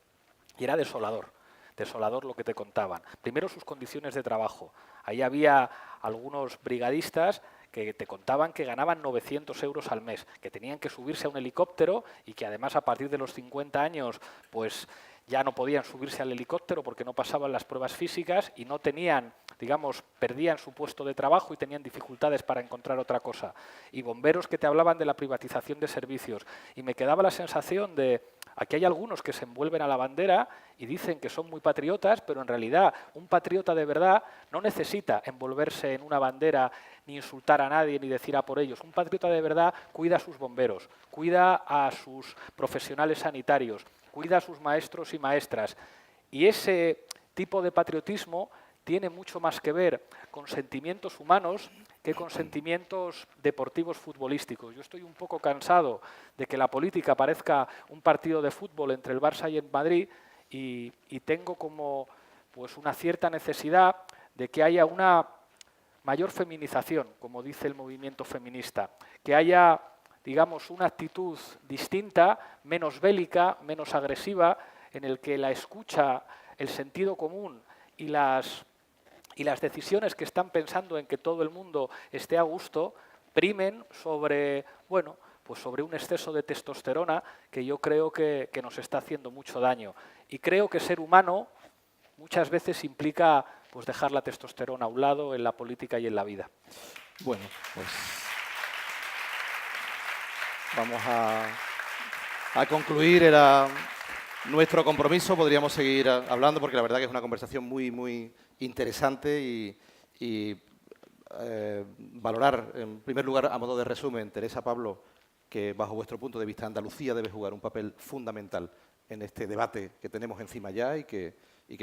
Y era desolador lo que te contaban. Primero, sus condiciones de trabajo. Ahí había algunos brigadistas que te contaban que ganaban 900 euros al mes, que tenían que subirse a un helicóptero y que además a partir de los 50 años pues ya no podían subirse al helicóptero porque no pasaban las pruebas físicas y no tenían, digamos, perdían su puesto de trabajo y tenían dificultades para encontrar otra cosa. Y bomberos que te hablaban de la privatización de servicios. Y me quedaba la sensación de, aquí hay algunos que se envuelven a la bandera y dicen que son muy patriotas, pero en realidad un patriota de verdad no necesita envolverse en una bandera, ni insultar a nadie, ni decir a por ellos. Un patriota de verdad cuida a sus bomberos, cuida a sus profesionales sanitarios, cuida a sus maestros y maestras. Y ese tipo de patriotismo tiene mucho más que ver con sentimientos humanos que con sentimientos deportivos futbolísticos. Yo estoy un poco cansado de que la política parezca un partido de fútbol entre el Barça y el Madrid y tengo como pues una cierta necesidad de que haya una mayor feminización, como dice el movimiento feminista, que haya, digamos, una actitud distinta, menos bélica, menos agresiva, en el que la escucha, el sentido común y las decisiones que están pensando en que todo el mundo esté a gusto primen sobre, bueno, pues sobre un exceso de testosterona que yo creo que nos está haciendo mucho daño. Y creo que ser humano muchas veces implica pues dejar la testosterona a un lado en la política y en la vida. Bueno, pues vamos a concluir. Era nuestro compromiso. Podríamos seguir hablando porque la verdad que es una conversación muy, muy interesante y valorar, en primer lugar, a modo de resumen, Teresa, Pablo, que bajo vuestro punto de vista Andalucía debe jugar un papel fundamental en este debate que tenemos encima ya y que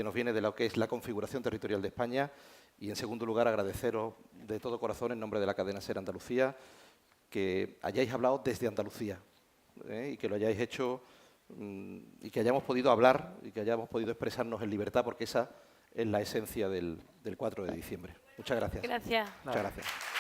nos viene de lo que es la configuración territorial de España. Y, en segundo lugar, agradeceros de todo corazón, en nombre de la cadena SER Andalucía, que hayáis hablado desde Andalucía y que lo hayáis hecho y que hayamos podido hablar y que hayamos podido expresarnos en libertad, porque esa es la esencia del 4 de diciembre. Muchas gracias. Gracias. Muchas gracias.